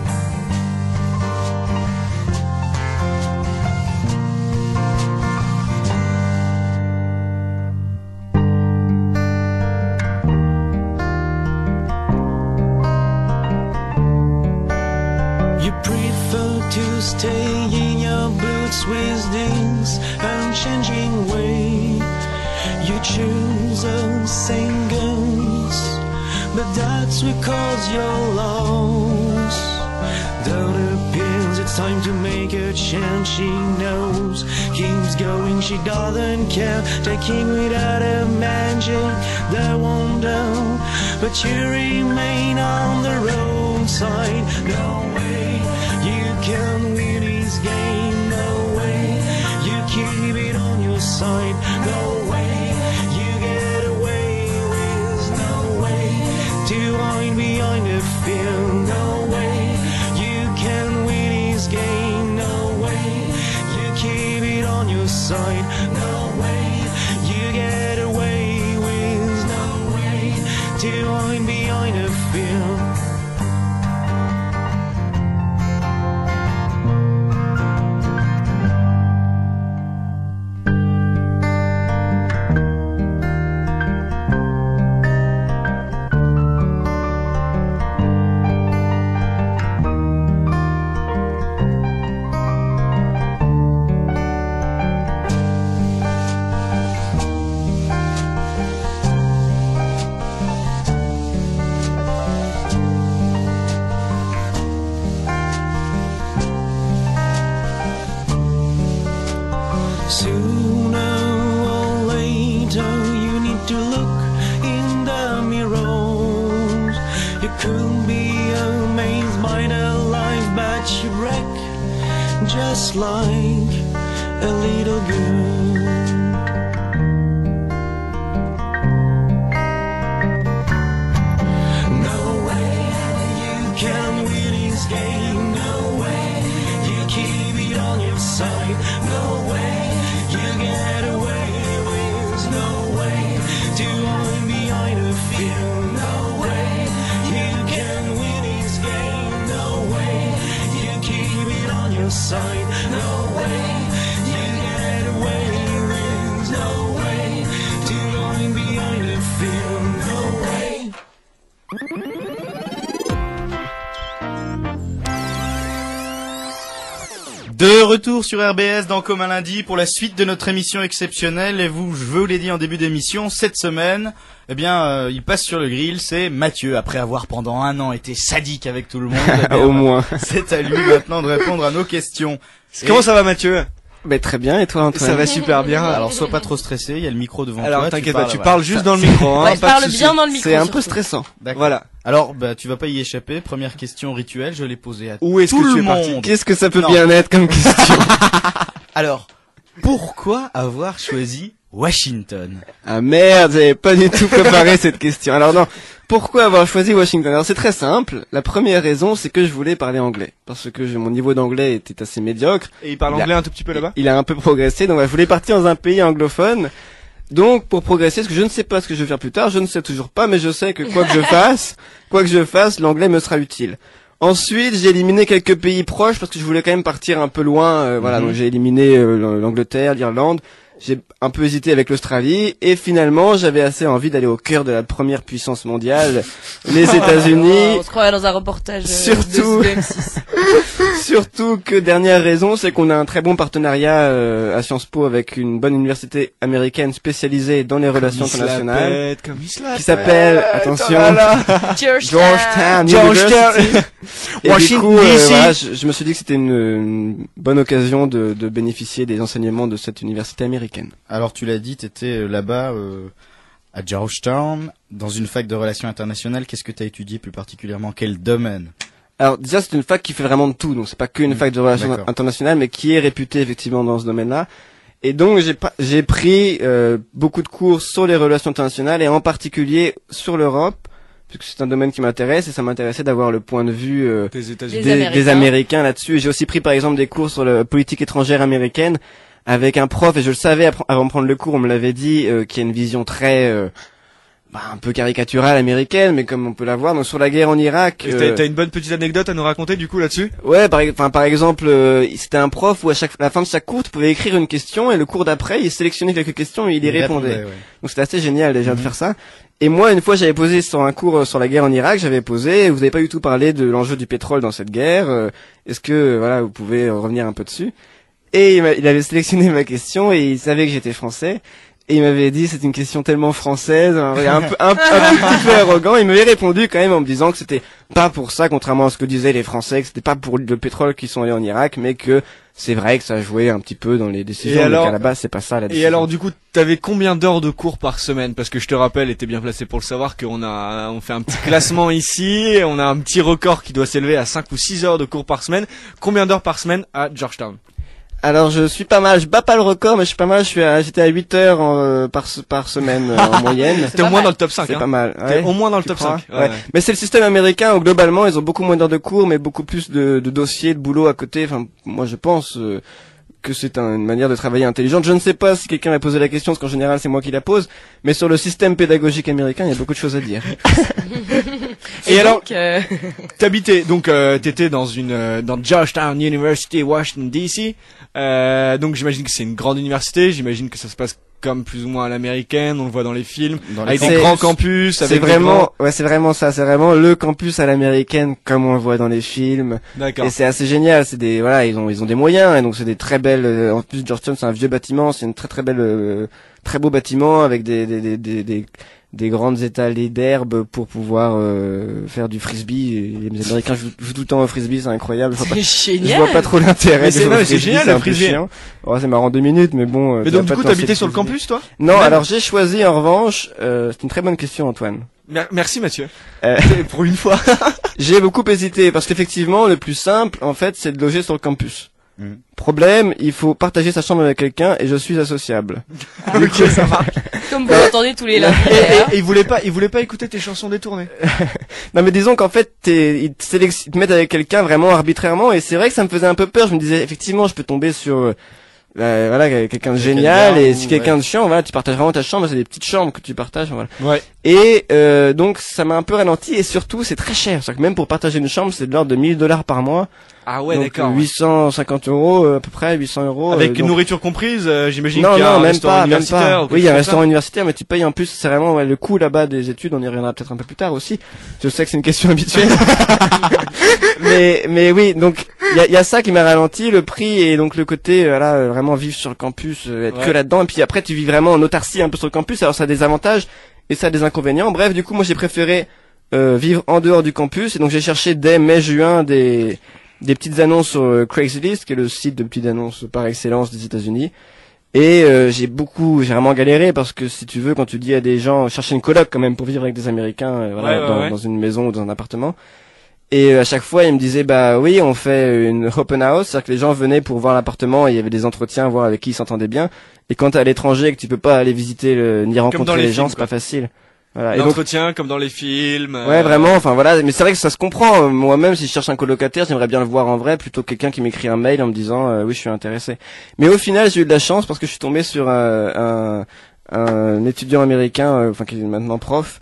To stay in your boots with this unchanging way. You choose a singles, but that's because you're lost. Down the pills, it's time to make a change. She knows, keeps going, she doesn't care. Taking without a magic, the wonder, but you remain on the roadside. No way you can win this game. No way you keep it on your side. No way you get away with. No way to hide behind the field. No way you can win this game. No way you keep it on your side. No way you get away with. No way to hide behind the field. Just like a little girl. No way you can win this game. No way you keep it on your side. No way you get away with. No way to hide behind a field. No way you can win this game. No way you keep it on your side. No way you get away with. No way to hide behind De retour sur RBS dans Comme un lundi pour la suite de notre émission exceptionnelle. Et je vous l'ai dit en début d'émission, cette semaine, il passe sur le grill, c'est Mathieu. Après avoir pendant 1 an été sadique avec tout le monde, au moins. C'est à lui maintenant de répondre à nos questions. Comment ça va, Mathieu? Très bien, et toi, Antoine? Ça va super bien. Alors sois pas trop stressé, il y a le micro devant toi. Alors t'inquiète pas, tu parles juste dans le micro, hein. Ouais, parle bien dans le micro. C'est un peu stressant. D'accord. Voilà. Alors, tu vas pas y échapper. Première question rituelle, je l'ai posée à Où est-ce tout que tu le es parti? monde. Qu'est-ce que ça peut bien être comme question? Alors, pourquoi avoir choisi Washington? Ah merde, j'avais pas du tout préparé cette question. Alors non, pourquoi avoir choisi Washington? Alors c'est très simple. La première raison, c'est que je voulais parler anglais. Parce que mon niveau d'anglais était assez médiocre. Et il parle anglais un tout petit peu là-bas? Il a un peu progressé, donc je voulais partir dans un pays anglophone. Donc pour progresser, parce que je ne sais pas ce que je vais faire plus tard, je ne sais toujours pas, mais je sais que quoi que je fasse, l'anglais me sera utile. Ensuite, j'ai éliminé quelques pays proches parce que je voulais quand même partir un peu loin. Voilà, donc j'ai éliminé l'Angleterre, l'Irlande. J'ai un peu hésité avec l'Australie et finalement j'avais assez envie d'aller au cœur de la première puissance mondiale, les États-Unis. On se croirait dans un reportage surtout, de M6. Surtout que dernière raison, c'est qu'on a un très bon partenariat à Sciences Po avec une bonne université américaine spécialisée dans les relations internationales, qui s'appelle, attention, Georgetown University. Et du coup, voilà, je me suis dit que c'était une bonne occasion de bénéficier des enseignements de cette université américaine. Alors tu l'as dit, t'étais là-bas à Georgetown, dans une fac de relations internationales. Qu'est-ce que t'as étudié plus particulièrement? Quel domaine? Alors déjà c'est une fac qui fait vraiment de tout, donc c'est pas qu'une fac de relations internationales, mais qui est réputée effectivement dans ce domaine-là. Et donc j'ai pris beaucoup de cours sur les relations internationales et en particulier sur l'Europe, puisque c'est un domaine qui m'intéresse et ça m'intéressait d'avoir le point de vue des Américains là-dessus. Et j'ai aussi pris par exemple des cours sur la politique étrangère américaine avec un prof, et je le savais avant de prendre le cours, on me l'avait dit, qui a une vision très un peu caricaturale américaine, mais comme on peut la voir, donc sur la guerre en Irak. T'as une bonne petite anecdote à nous raconter du coup là-dessus? Ouais, par exemple, c'était un prof où à la fin de chaque cours, tu pouvais écrire une question et le cours d'après, il sélectionnait quelques questions et il y répondait. Ouais. Donc c'était assez génial déjà de faire ça. Et moi, une fois, j'avais posé sur un cours sur la guerre en Irak, vous n'avez pas du tout parlé de l'enjeu du pétrole dans cette guerre. Est-ce que, voilà, vous pouvez revenir un peu dessus? Et il avait sélectionné ma question et il savait que j'étais français. Et il m'avait dit, c'est une question tellement française, un petit peu arrogant. Il m'avait répondu quand même en me disant que c'était pas pour ça, contrairement à ce que disaient les Français, que c'était pas pour le pétrole qu'ils sont allés en Irak, mais que c'est vrai que ça jouait un petit peu dans les décisions. Mais qu'à la base, c'est pas ça la décision. Et alors, du coup, t'avais combien d'heures de cours par semaine? Parce que je te rappelle, et t'es bien placé pour le savoir, on fait un petit classement ici, on a un petit record qui doit s'élever à 5 ou 6 heures de cours par semaine. Combien d'heures par semaine à Georgetown? Alors je suis pas mal, je bats pas le record, mais je suis pas mal, j'étais à 8 heures par semaine en moyenne. T'es au moins dans le top 5, c'est pas mal. Ouais. T'es au moins dans le top 5. Ouais. Mais c'est le système américain où globalement ils ont beaucoup moins d'heures de cours, mais beaucoup plus de dossiers, de boulot à côté. Enfin, moi je pense que c'est une manière de travailler intelligente. Je ne sais pas si quelqu'un m'a posé la question, parce qu'en général c'est moi qui la pose, mais sur le système pédagogique américain, il y a beaucoup de choses à dire. Et alors, t'habitais, donc t'étais dans Georgetown University, Washington D.C. Donc j'imagine que c'est une grande université, j'imagine que ça se passe comme plus ou moins à l'américaine, on le voit dans les films, avec des grands campus, avec c'est vraiment ça, c'est vraiment le campus à l'américaine comme on le voit dans les films. D'accord. Et c'est assez génial, ils ont des moyens, et donc c'est des très belles, en plus Georgetown c'est un vieux bâtiment, c'est une très belle, très beau bâtiment avec des grandes étalées d'herbe pour pouvoir faire du frisbee. Les Américains jouent tout le temps au frisbee, c'est incroyable. Je vois pas trop l'intérêt. C'est génial le frisbee. Oh, c'est marrant 2 minutes, mais bon. Mais donc du coup t'habitais sur le campus toi? Non, alors j'ai choisi en revanche. C'est une très bonne question, Antoine. Merci Mathieu. Pour une fois. J'ai beaucoup hésité parce qu'effectivement le plus simple en fait c'est de loger sur le campus. Problème, il faut partager sa chambre avec quelqu'un et je suis associable. Ok, ça marche. Comme vous l'entendez tous les lundis. Et il voulait pas écouter tes chansons détournées. Non mais disons qu'en fait ils te mettent avec quelqu'un vraiment arbitrairement et c'est vrai que ça me faisait un peu peur. Je me disais effectivement je peux tomber sur quelqu'un de génial et si quelqu'un de chiant, voilà, tu partages vraiment ta chambre, c'est des petites chambres que tu partages, voilà. Ouais. Et donc ça m'a un peu ralenti et surtout c'est très cher. C'est-à-dire que même pour partager une chambre, c'est de l'ordre de $1000 par mois. Ah ouais, donc, d'accord. 850 € à peu près, 800 €. Avec donc... nourriture comprise, j'imagine non, qu'il y a non, un même restaurant pas, universitaire. Oui, il y a un restaurant universitaire, mais tu payes en plus, c'est vraiment le coût là-bas des études, on y reviendra peut-être un peu plus tard aussi. Je sais que c'est une question habituelle. mais oui, donc il y a ça qui m'a ralenti, le prix et donc le côté vraiment vivre sur le campus, être que là-dedans, et puis après tu vis vraiment en autarcie un peu sur le campus, alors ça a des avantages et ça a des inconvénients. Bref, du coup, moi j'ai préféré vivre en dehors du campus et donc j'ai cherché dès mai-juin des petites annonces sur Craigslist, qui est le site de petites annonces par excellence des États-Unis. Et j'ai vraiment galéré parce que si tu veux, quand tu dis à des gens chercher une coloc quand même pour vivre avec des Américains, dans une maison ou dans un appartement. Et à chaque fois, ils me disaient bah oui, on fait une open house, c'est-à-dire que les gens venaient pour voir l'appartement, et il y avait des entretiens, voir avec qui ils s'entendaient bien. Et quand t'es à l'étranger et que tu peux pas aller visiter ni rencontrer les gens, c'est pas facile. Voilà. L'entretien comme dans les films. Ouais, vraiment, enfin voilà, mais c'est vrai que ça se comprend. Moi-même, si je cherche un colocataire, j'aimerais bien le voir en vrai plutôt que quelqu'un qui m'écrit un mail en me disant oui, je suis intéressé. Mais au final, j'ai eu de la chance parce que je suis tombé sur un étudiant américain, qui est maintenant prof,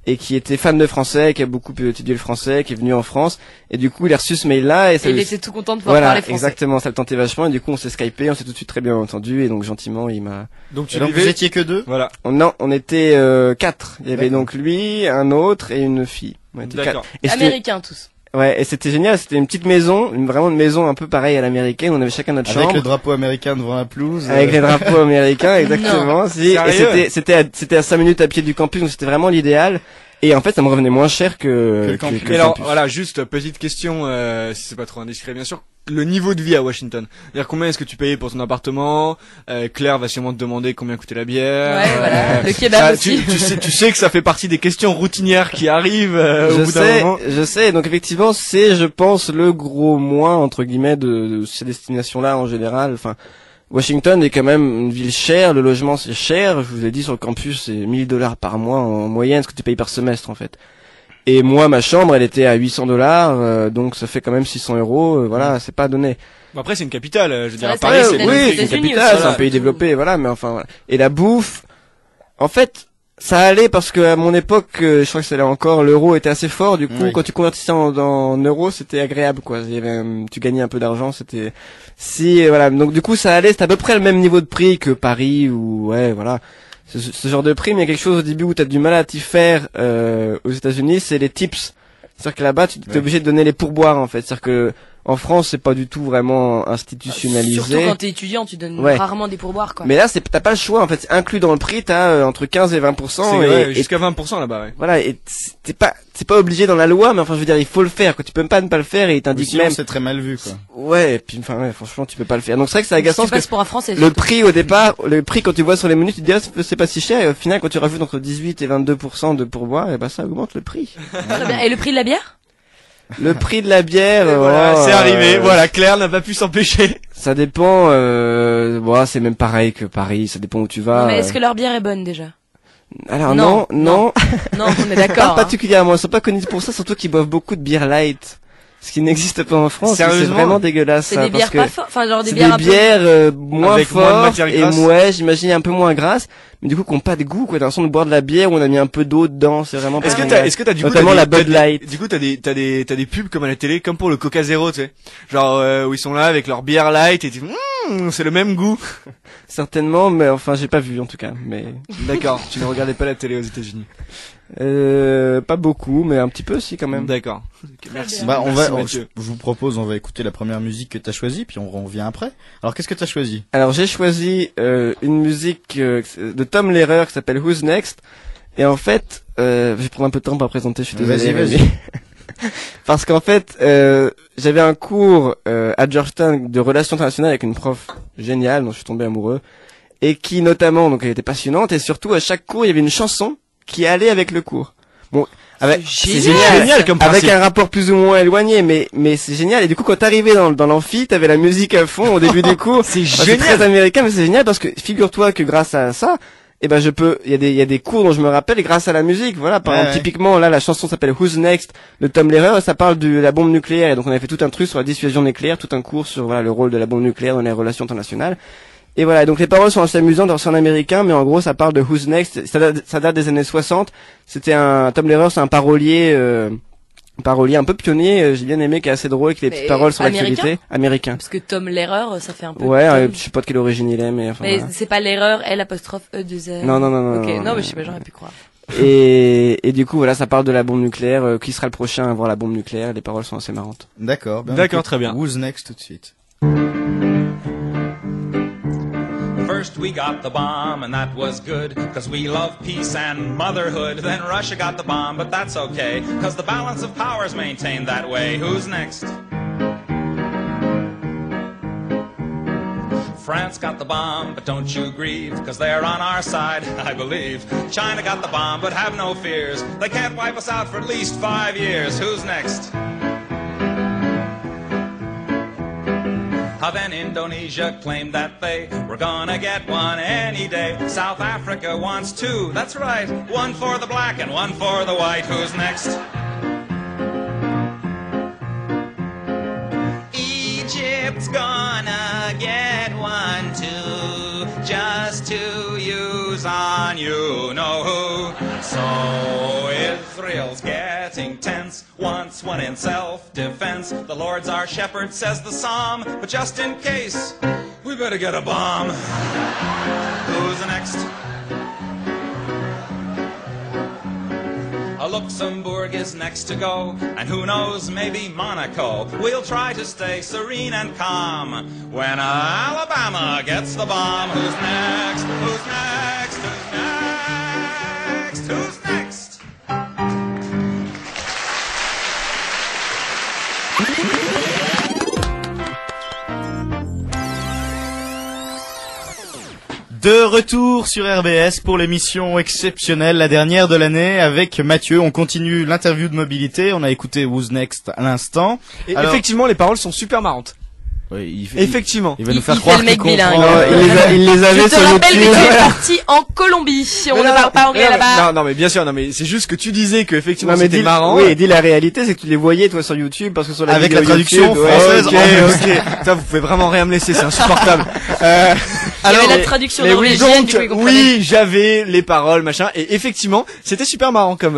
et qui était fan de français, qui a beaucoup étudié le français, qui est venu en France, et du coup il a reçu ce mail-là, et il était tout content de pouvoir parler français. Exactement, ça le tentait vachement, et du coup on s'est skypé, on s'est tout de suite très bien entendu, et donc gentiment il m'a... Donc vous étiez que deux? Voilà. On était 4. Il y avait donc lui, un autre et une fille. On était 4. Et américains tous. Ouais, et c'était génial, c'était une petite maison, vraiment une maison un peu pareille à l'américaine, on avait chacun notre chambre. Avec le drapeau américain devant la pelouse. Avec les drapeaux américains, exactement. Non. Si, et c'était à 5 minutes à pied du campus, donc c'était vraiment l'idéal. Et en fait, ça me revenait moins cher que le campus. Mais alors, voilà, juste petite question, si c'est pas trop indiscret, bien sûr. Le niveau de vie à Washington. C'est-à-dire combien est-ce que tu payais pour ton appartement? Claire va sûrement te demander combien coûtait la bière. Ouais, voilà. Le kebab aussi. Tu sais que ça fait partie des questions routinières qui arrivent au bout d'un moment. Je sais. Donc effectivement, c'est, je pense, le gros moins entre guillemets de ces destinations-là en général. Enfin, Washington est quand même une ville chère. Le logement c'est cher. Je vous ai dit sur le campus, c'est $1000 par mois en moyenne, ce que tu payes par semestre en fait. Et moi, ma chambre, elle était à $800, donc ça fait quand même 600 €. Voilà, c'est pas donné. Bon, après, c'est une capitale. Je veux dire, à Paris, c'est une capitale, c'est un pays développé, voilà. Mais enfin, voilà. Et la bouffe, en fait, ça allait parce que à mon époque, je crois que c'est là encore, l'euro était assez fort. Du coup, quand tu convertissais en euros, c'était agréable, quoi. Tu gagnais un peu d'argent, c'était. Voilà. Donc du coup, ça allait. C'était à peu près le même niveau de prix que Paris ou voilà. Ce genre de prix, mais il y a quelque chose au début où tu as du mal à t'y faire aux États-Unis, c'est les tips. C'est-à-dire que là-bas, tu es obligé de donner les pourboires en fait. C'est-à-dire que en France, c'est pas du tout vraiment institutionnalisé. Surtout quand t'es étudiant, tu donnes rarement des pourboires, quoi. Mais là, t'as pas le choix, en fait. C'est inclus dans le prix, t'as entre 15 et 20%. Jusqu'à 20% là-bas, ouais. Voilà, et c'est pas obligé dans la loi, mais enfin, je veux dire, il faut le faire, quoi. Tu peux même pas ne pas le faire, et il t'indique même. C'est très mal vu, quoi. Ouais, et puis, franchement, tu peux pas le faire. Donc c'est vrai que c'est agaçant. Si tu passes pour un Français, le prix au départ, quand tu vois sur les menus, tu te dis, c'est pas si cher, et au final, quand tu rajoutes entre 18 et 22% de pourboire, et ça augmente le prix. Très bien. Et le prix de la bière? Le prix de la bière, voilà, c'est arrivé. Voilà, Claire n'a pas pu s'empêcher. Ça dépend. C'est même pareil que Paris. Ça dépend où tu vas. Non, mais est-ce que leur bière est bonne déjà? Alors non. Non, on est d'accord. Pas particulièrement. Ils sont pas connus pour ça. Surtout qu'ils boivent beaucoup de bière light. Ce qui n'existe pas en France. C'est vraiment dégueulasse. C'est des bières pas fortes. Enfin, genre des bières moins fortes et j'imagine un peu moins grasses. Mais du coup, qui n'ont pas de goût, quoi. Dans le sens de boire de la bière où on a mis un peu d'eau dedans. C'est vraiment pas Est-ce que t'as du coup, notamment la Bud Light. Du coup, t'as des pubs comme à la télé, comme pour le Coca Zero, tu sais. Genre, où ils sont là avec leur bière light et c'est le même goût. Certainement, mais enfin, j'ai pas vu, en tout cas, mais. D'accord. Tu ne regardais pas la télé aux États-Unis. Pas beaucoup, mais un petit peu aussi quand même. D'accord. Merci. Je vous propose, on va écouter la première musique que t'as choisie, puis on revient après. Alors, qu'est-ce que t'as choisi? Alors, j'ai choisi une musique de Tom Lehrer qui s'appelle Who's Next. Et en fait, je vais prendre un peu de temps pour la présenter. Je suis désolé. Vas-y. Parce qu'en fait, j'avais un cours à Georgetown de relations internationales avec une prof géniale dont je suis tombé amoureux, et qui notamment, donc elle était passionnante, et surtout à chaque cours il y avait une chanson qui allait avec le cours. Bon, c'est génial comme principe. Avec un rapport plus ou moins éloigné, mais c'est génial. Et du coup, quand t'arrivais dans l'amphi, t'avais la musique à fond au début du cours. C'est génial. C'est très américain, mais c'est génial parce que figure-toi que grâce à ça, il y a des cours dont je me rappelle grâce à la musique. Voilà, par exemple, typiquement, là, la chanson s'appelle Who's Next de Tom Lehrer, ça parle de la bombe nucléaire. Et donc, on avait fait tout un truc sur la dissuasion nucléaire, tout un cours sur, le rôle de la bombe nucléaire dans les relations internationales. Et voilà, donc les paroles sont assez amusantes, c'est en américain, mais en gros ça parle de Who's Next, ça date des années 60, Tom Lehrer, c'est un parolier un peu pionnier, j'ai bien aimé, qui est assez drôle, avec les petites paroles sur l'actualité. Américain. Parce que Tom Lehrer, ça fait un peu... Ouais, je sais pas de quelle origine il est, mais enfin... Mais voilà. C'est pas l'erreur, L''E2R. Non. Ok, non, mais je sais pas, j'aurais pu croire. Et du coup, voilà, ça parle de la bombe nucléaire, qui sera le prochain à avoir la bombe nucléaire, les paroles sont assez marrantes. D'accord, très bien. Who's Next tout de suite. First we got the bomb, and that was good, cause we love peace and motherhood. Then Russia got the bomb, but that's okay, cause the balance of power's maintained that way. Who's next? France got the bomb, but don't you grieve, cause they're on our side, I believe. China got the bomb, but have no fears, they can't wipe us out for at least 5 years. Who's next? Then Indonesia claimed that they were gonna get one any day. South Africa wants 2, that's right, 1 for the black and 1 for the white. Who's next? Egypt's gonna get one too, just to use on you know who. So Israel's getting tense, wants one in self-defense. The Lord's our shepherd, says the psalm, but just in case, we better get a bomb. Who's next? Luxembourg is next to go, and who knows, maybe Monaco. We'll try to stay serene and calm when Alabama gets the bomb. Who's next? Who's next? Who's next? Who's next? De retour sur RBS pour l'émission exceptionnelle, la dernière de l'année, avec Mathieu. On continue l'interview de mobilité. On a écouté Who's Next à l'instant. Et alors, effectivement, les paroles sont super marrantes. Oui, effectivement. Il va nous faire croire qu'il comprend. Il les avait sur YouTube. Je te rappelle que tu es parti en Colombie. On ne parle pas anglais là-bas. Non, mais bien sûr, mais c'est juste que tu disais que effectivement c'était marrant. Oui, dis la réalité, c'est que tu les voyais toi sur YouTube, parce que sur la avec vidéo la traduction YouTube, française. Ok. Putain, vous pouvez vraiment rien me laisser, c'est insupportable. Il y avait la traduction norvégienne, du coup, il comprenait. Oui, j'avais les paroles, machin, et effectivement, c'était super marrant comme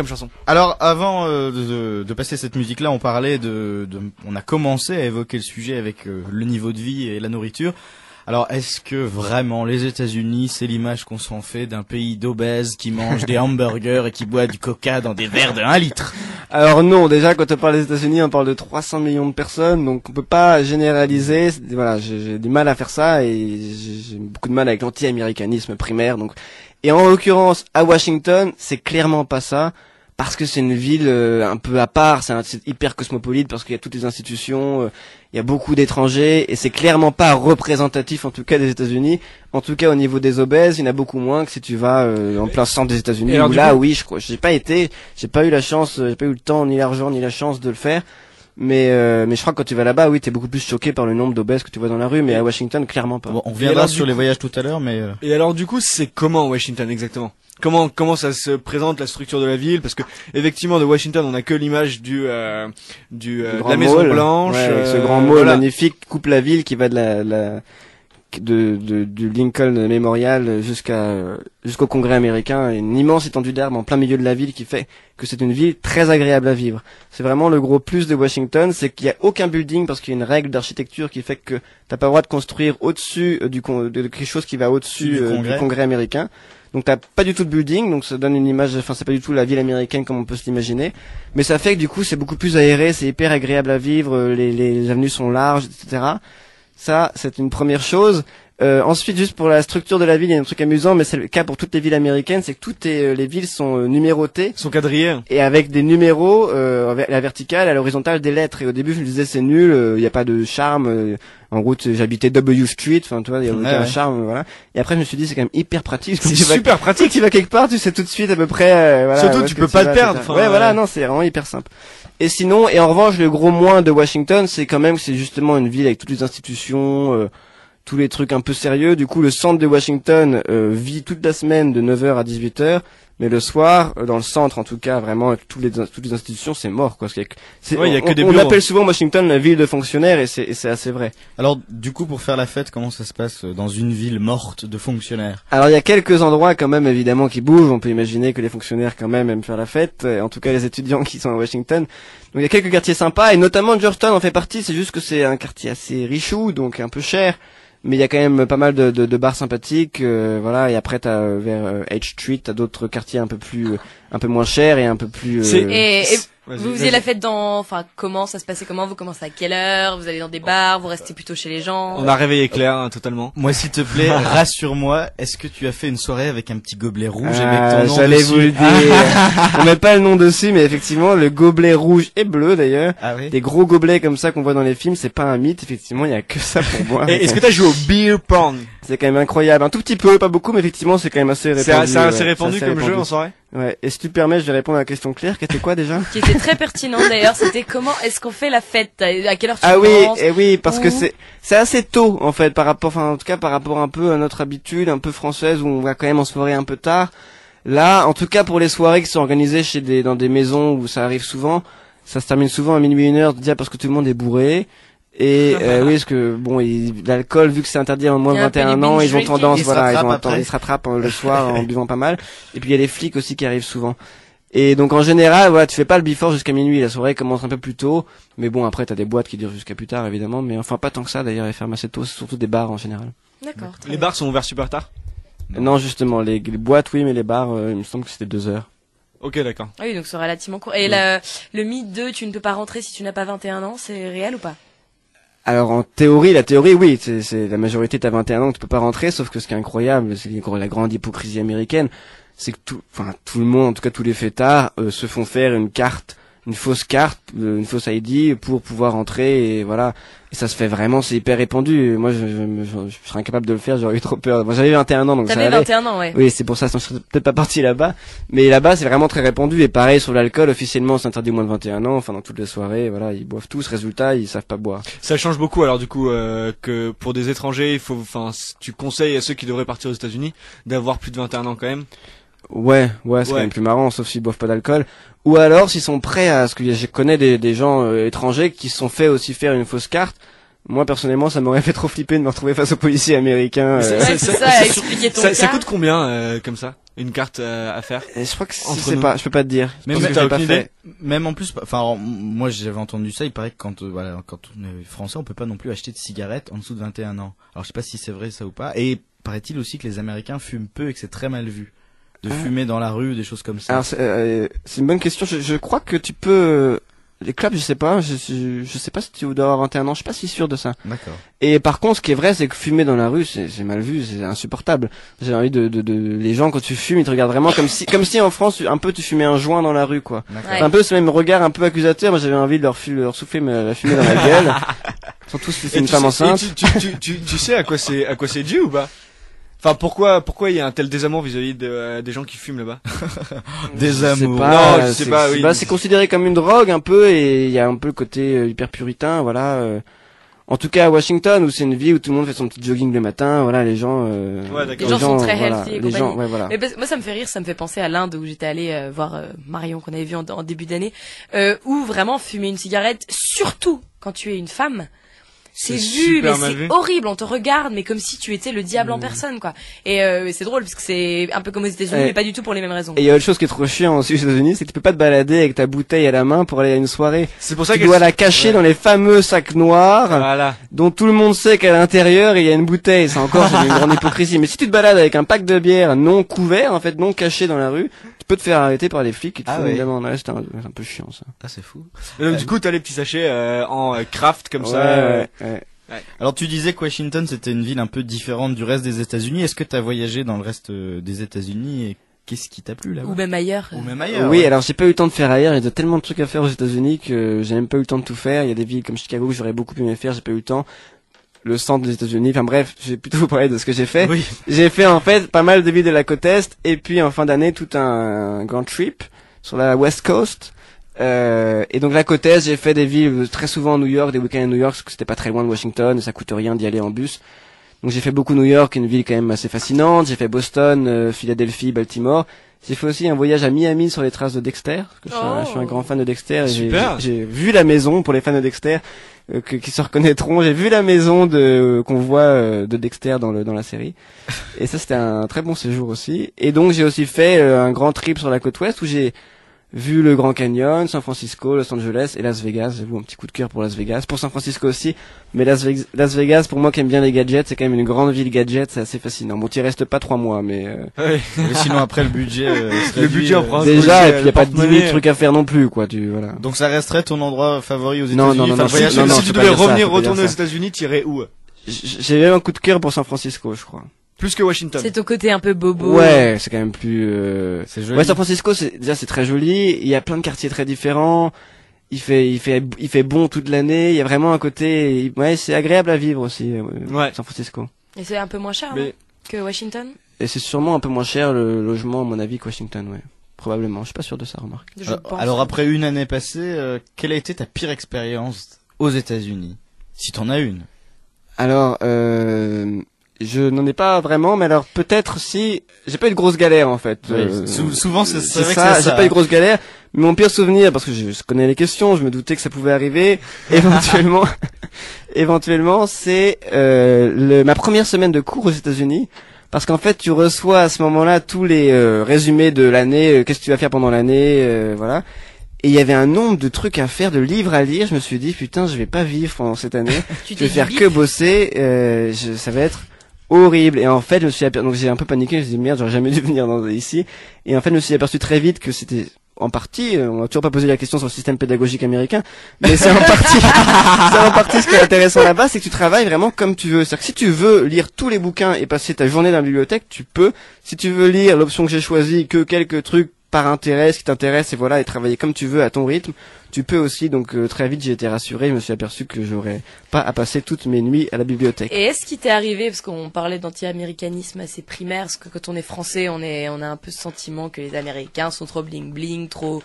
chanson. Alors, avant de passer cette musique-là, on parlait on a commencé à évoquer le sujet avec le niveau de vie et la nourriture. Alors, est-ce que vraiment les États-Unis, c'est l'image qu'on s'en fait d'un pays d'obèses qui mange des hamburgers et qui boit du coca dans des verres de 1 litre? Alors non, déjà quand on parle des États-Unis, on parle de 300 millions de personnes, donc on peut pas généraliser. Voilà, j'ai du mal à faire ça, et j'ai beaucoup de mal avec l'anti-américanisme primaire. Donc, et en l'occurrence à Washington, c'est clairement pas ça. Parce que c'est une ville un peu à part, c'est hyper cosmopolite, parce qu'il y a toutes les institutions, il y a beaucoup d'étrangers, et c'est clairement pas représentatif, en tout cas des États-Unis. En tout cas au niveau des obèses, il y en a beaucoup moins que si tu vas en plein centre des États-Unis. Où là, oui, je crois, j'ai pas eu la chance, j'ai pas eu le temps, ni l'argent, ni la chance de le faire. Mais je crois que quand tu vas là-bas, oui, t'es beaucoup plus choqué par le nombre d'obèses que tu vois dans la rue, mais à Washington, clairement pas. Bon, on reviendra sur les voyages tout à l'heure, mais... Et alors du coup, c'est comment Washington exactement? Comment ça se présente, la structure de la ville? Parce que effectivement, de Washington, on a que l'image de la Maison Blanche, ouais, ce grand mall magnifique coupe la ville, qui va du Lincoln Memorial jusqu'au Congrès américain, une immense étendue d'arbres en plein milieu de la ville, qui fait que c'est une ville très agréable à vivre. C'est vraiment le gros plus de Washington, c'est qu'il y a aucun building, parce qu'il y a une règle d'architecture qui fait que t'as pas le droit de construire au-dessus de quelque chose qui va au-dessus du Congrès américain. Donc t'as pas du tout de building, donc ça donne une image, enfin c'est pas du tout la ville américaine comme on peut se l'imaginer, mais ça fait que du coup c'est beaucoup plus aéré, c'est hyper agréable à vivre, les avenues sont larges, etc. Ça, c'est une première chose. Ensuite, juste pour la structure de la ville, il y a un truc amusant, mais c'est le cas pour toutes les villes américaines, c'est que les villes sont numérotées, sont quadrillées, et avec des numéros à la verticale, à l'horizontale des lettres. Et au début, je me disais c'est nul, il y a pas de charme. En route, j'habitais W Street, enfin tu vois, il y a aucun charme, voilà. Et après, je me suis dit c'est quand même hyper pratique. C'est super pratique. Tu vas quelque part, tu sais tout de suite à peu près. Voilà, surtout, tu peux pas te perdre. Ouais, voilà, non, c'est vraiment hyper simple. Et sinon, et en revanche, le gros moins de Washington, c'est quand même que c'est justement une ville avec toutes les institutions, tous les trucs un peu sérieux. Du coup, le centre de Washington vit toute la semaine de 9h à 18h, Mais le soir, dans le centre, en tout cas, vraiment, avec toutes les institutions, c'est mort, quoi. Il y a que des bureaux. On appelle souvent Washington la ville de fonctionnaires, et c'est assez vrai. Alors, du coup, pour faire la fête, comment ça se passe dans une ville morte de fonctionnaires? Alors, il y a quelques endroits, quand même, évidemment, qui bougent. On peut imaginer que les fonctionnaires, quand même, aiment faire la fête. En tout cas, les étudiants qui sont à Washington. Donc, il y a quelques quartiers sympas, et notamment Georgetown en fait partie. C'est juste que c'est un quartier assez richou, donc un peu cher. Mais il y a quand même pas mal de bars sympathiques, voilà. Et après, vers H Street, t'as d'autres quartiers un peu moins chers et un peu plus. Vous faisiez la fête comment ça se passait comment? Vous commencez à quelle heure? Vous allez dans des bars? Vous restez plutôt chez les gens? On a réveillé Claire, hein, totalement. Moi, s'il te plaît, rassure-moi, est-ce que tu as fait une soirée avec un petit gobelet rouge avec ton nom j'allais dessus? vous le dire. On met pas le nom dessus, mais effectivement, le gobelet rouge et bleu d'ailleurs. Ah oui. Des gros gobelets comme ça qu'on voit dans les films, c'est pas un mythe, effectivement, il y a que ça pour boire. Et est-ce que t'as joué au beer pong? C'est quand même incroyable, un tout petit peu, pas beaucoup, mais effectivement, c'est quand même assez répandu. C'est assez répandu comme jeu en soirée? Ouais. Et si tu permets, je vais répondre à la question Claire, qui était quoi déjà? Qui était très pertinent d'ailleurs, c'était comment est-ce qu'on fait la fête? À quelle heure tu commences? Oui, parce que c'est assez tôt, en fait, par rapport un peu à notre habitude, un peu française, où on va quand même en soirée un peu tard. Là, en tout cas, pour les soirées qui sont organisées dans des maisons où ça arrive souvent, ça se termine souvent à minuit, 1h, déjà parce que tout le monde est bourré. Et oui, parce que l'alcool, vu que c'est interdit en moins de 21 ans, ils ont tendance, ils se rattrapent le soir en buvant pas mal. Et puis il y a les flics aussi qui arrivent souvent. Et donc en général, voilà, tu fais pas le before jusqu'à minuit, la soirée commence un peu plus tôt. Mais bon, après t'as des boîtes qui durent jusqu'à plus tard, évidemment. Mais enfin pas tant que ça d'ailleurs, elles ferment assez tôt, c'est surtout des bars en général. D'accord. Les bars sont ouverts super tard? Non, justement, les boîtes oui, mais les bars, il me semble que c'était 2 heures. Ok, d'accord. Ah oui, donc c'est relativement court. Et le mythe de tu ne peux pas rentrer si tu n'as pas 21 ans, c'est réel ou pas? Alors en théorie, la théorie, oui, c'est la majorité t'as 21 ans, tu peux pas rentrer, sauf que ce qui est incroyable, c'est la grande hypocrisie américaine, c'est que tout le monde, en tout cas tous les fêtards, se font faire une fausse carte, une fausse ID pour pouvoir entrer, et voilà. Et ça se fait vraiment, c'est hyper répandu. Moi, je serais incapable de le faire, j'aurais eu trop peur. Moi, j'avais 21 ans, donc T'avais 21 ans, ouais. Oui, c'est pour ça, je serais peut-être pas parti là-bas. Mais là-bas, c'est vraiment très répandu. Et pareil, sur l'alcool, officiellement, c'est interdit moins de 21 ans. Enfin, dans toutes les soirées, voilà, ils boivent tous. Résultat, ils savent pas boire. Ça change beaucoup, alors, du coup, que pour des étrangers, tu conseilles à ceux qui devraient partir aux États-Unis d'avoir plus de 21 ans quand même? Ouais, c'est quand même plus marrant, sauf s'ils boivent pas d'alcool. Ou alors, s'ils sont prêts à, parce que je connais des gens étrangers qui se sont fait aussi faire une fausse carte. Moi, personnellement, ça m'aurait fait trop flipper de me retrouver face aux policiers américains. Expliquer ton cas. Ça coûte combien, comme ça? Une carte à faire? Je crois que je peux pas te dire. Même en plus, moi j'avais entendu ça, il paraît que quand on est français, on peut pas non plus acheter de cigarettes en dessous de 21 ans. Alors je sais pas si c'est vrai ça ou pas. Et paraît-il aussi que les Américains fument peu et que c'est très mal vu de fumer dans la rue, des choses comme ça. Alors c'est une bonne question. Je crois que tu peux les clubs, je sais pas, je sais pas si tu dois avoir 21 ans, je suis pas si sûr de ça. D'accord. Et par contre, ce qui est vrai, c'est que fumer dans la rue, c'est mal vu, c'est insupportable. J'ai envie les gens, quand tu fumes, ils te regardent vraiment comme si en France, un peu tu fumais un joint dans la rue, quoi. Ouais. Un peu ce même regard un peu accusateur. Moi, j'avais envie de leur souffler la fumée dans la gueule. Surtout si c'est une femme enceinte. Tu sais à quoi c'est dû ou pas? Enfin, pourquoi il y a un tel désamour vis-à-vis des gens qui fument là-bas? Désamour. Non, je sais pas, oui. C'est considéré comme une drogue un peu, et il y a un peu le côté hyper puritain, voilà. En tout cas à Washington, où c'est une ville où tout le monde fait son petit jogging le matin, voilà, les gens les gens sont très healthy et compagnie. Voilà. Mais moi ça me fait rire, ça me fait penser à l'Inde où j'étais allée voir Marion qu'on avait vu en début d'année, où vraiment fumer une cigarette, surtout quand tu es une femme, c'est vu, mais c'est horrible. On te regarde, mais comme si tu étais le diable en personne, quoi. Et c'est drôle parce que c'est un peu comme aux États-Unis, mais pas du tout pour les mêmes raisons. Et il y a autre chose qui est trop chiant aussi aux États-Unis, c'est que tu peux pas te balader avec ta bouteille à la main pour aller à une soirée. C'est pour ça tu dois la cacher dans les fameux sacs noirs, dont tout le monde sait qu'à l'intérieur il y a une bouteille. C'est encore une grande hypocrisie. Mais si tu te balades avec un pack de bière non couvert, en fait non caché dans la rue, tu peux te faire arrêter par les flics qui te font une demande. C'est un peu chiant ça. Ah c'est fou. Et donc du coup t'as les petits sachets en craft comme ça. Ouais. Alors tu disais que Washington c'était une ville un peu différente du reste des États-Unis. Est-ce que tu as voyagé dans le reste des États-Unis et qu'est-ce qui t'a plu là-bas? Ou même ailleurs. Oui, alors j'ai pas eu le temps de faire ailleurs. Il y a tellement de trucs à faire aux États-Unis que j'ai même pas eu le temps de tout faire. Il y a des villes comme Chicago que j'aurais beaucoup aimé faire, j'ai pas eu le temps. Le centre des États-Unis. Enfin bref, je vais plutôt vous parler de ce que j'ai fait. Oui. J'ai fait en fait pas mal de villes de la côte est et puis en fin d'année tout un grand trip sur la West Coast. Et donc la côte est, j'ai fait des villes très souvent à New York, des week-ends à New York, parce que c'était pas très loin de Washington, et ça coûte rien d'y aller en bus. Donc j'ai fait beaucoup New York, une ville quand même assez fascinante. J'ai fait Boston, Philadelphie, Baltimore. J'ai fait aussi un voyage à Miami sur les traces de Dexter, parce que je suis un grand fan de Dexter. Et Super. J'ai vu la maison, pour les fans de Dexter, qui se reconnaîtront. J'ai vu la maison qu'on voit de Dexter dans la série. Et ça, c'était un très bon séjour aussi. Et donc, j'ai aussi fait un grand trip sur la côte ouest où j'ai vu le Grand Canyon, San Francisco, Los Angeles et Las Vegas. J'avoue un petit coup de cœur pour Las Vegas, pour San Francisco aussi. Mais Las Vegas, pour moi qui aime bien les gadgets, c'est quand même une grande ville gadget, c'est assez fascinant. Bon, t'y restes pas 3 mois, mais mais sinon après le budget, le budget en France. Déjà, et puis y a pas 10 000 trucs à faire non plus, quoi. Voilà. Donc ça resterait ton endroit favori aux États-Unis. Non. Si tu devais revenir retourner aux États-Unis, t'irais où? J'ai eu un coup de cœur pour San Francisco, je crois. Plus que Washington. C'est ton côté un peu bobo. Ouais, c'est quand même plus. C'est joli. Ouais, San Francisco, c'est très joli. Il y a plein de quartiers très différents. Il fait bon toute l'année. Il y a vraiment un côté. Ouais, c'est agréable à vivre aussi. San Francisco. Et c'est un peu moins cher, non, que Washington. Et c'est sûrement un peu moins cher le logement, à mon avis, que Washington, ouais. Probablement. Je suis pas sûr de ça, remarque. Alors après une année passée, quelle a été ta pire expérience aux États-Unis, si t'en as une? Alors, je n'en ai pas vraiment, mais alors peut-être si j'ai pas eu de grosses galères en fait. Souvent c'est vrai ça, que c'est ça. J'ai pas eu de grosses galères, mais mon pire souvenir, parce que je connais les questions, je me doutais que ça pouvait arriver, éventuellement, c'est ma première semaine de cours aux États-Unis, parce qu'en fait tu reçois à ce moment-là tous les résumés de l'année, qu'est-ce que tu vas faire pendant l'année, voilà. Et il y avait un nombre de trucs à faire, de livres à lire. Je me suis dit putain, je vais pas vivre pendant cette année. Je vais faire que bosser. Ça va être horrible. Et en fait, donc j'ai un peu paniqué. Je me suis dit merde, j'aurais jamais dû venir ici. Et en fait, je me suis aperçu très vite que c'était en partie. On m'a toujours pas posé la question sur le système pédagogique américain, mais c'est en partie ce qui est intéressant là-bas, c'est que tu travailles vraiment comme tu veux. C'est-à-dire que si tu veux lire tous les bouquins et passer ta journée dans la bibliothèque, tu peux. Si tu veux lire l'option que j'ai choisie, que quelques trucs par intérêt, ce qui t'intéresse, et voilà, et travailler comme tu veux à ton rythme, tu peux aussi. Donc très vite j'ai été rassuré, je me suis aperçu que j'aurais pas à passer toutes mes nuits à la bibliothèque. Et est-ce qu'il t'est arrivé, parce qu'on parlait d'anti-américanisme assez primaire, parce que quand on est français, on a un peu ce sentiment que les Américains sont trop bling bling, trop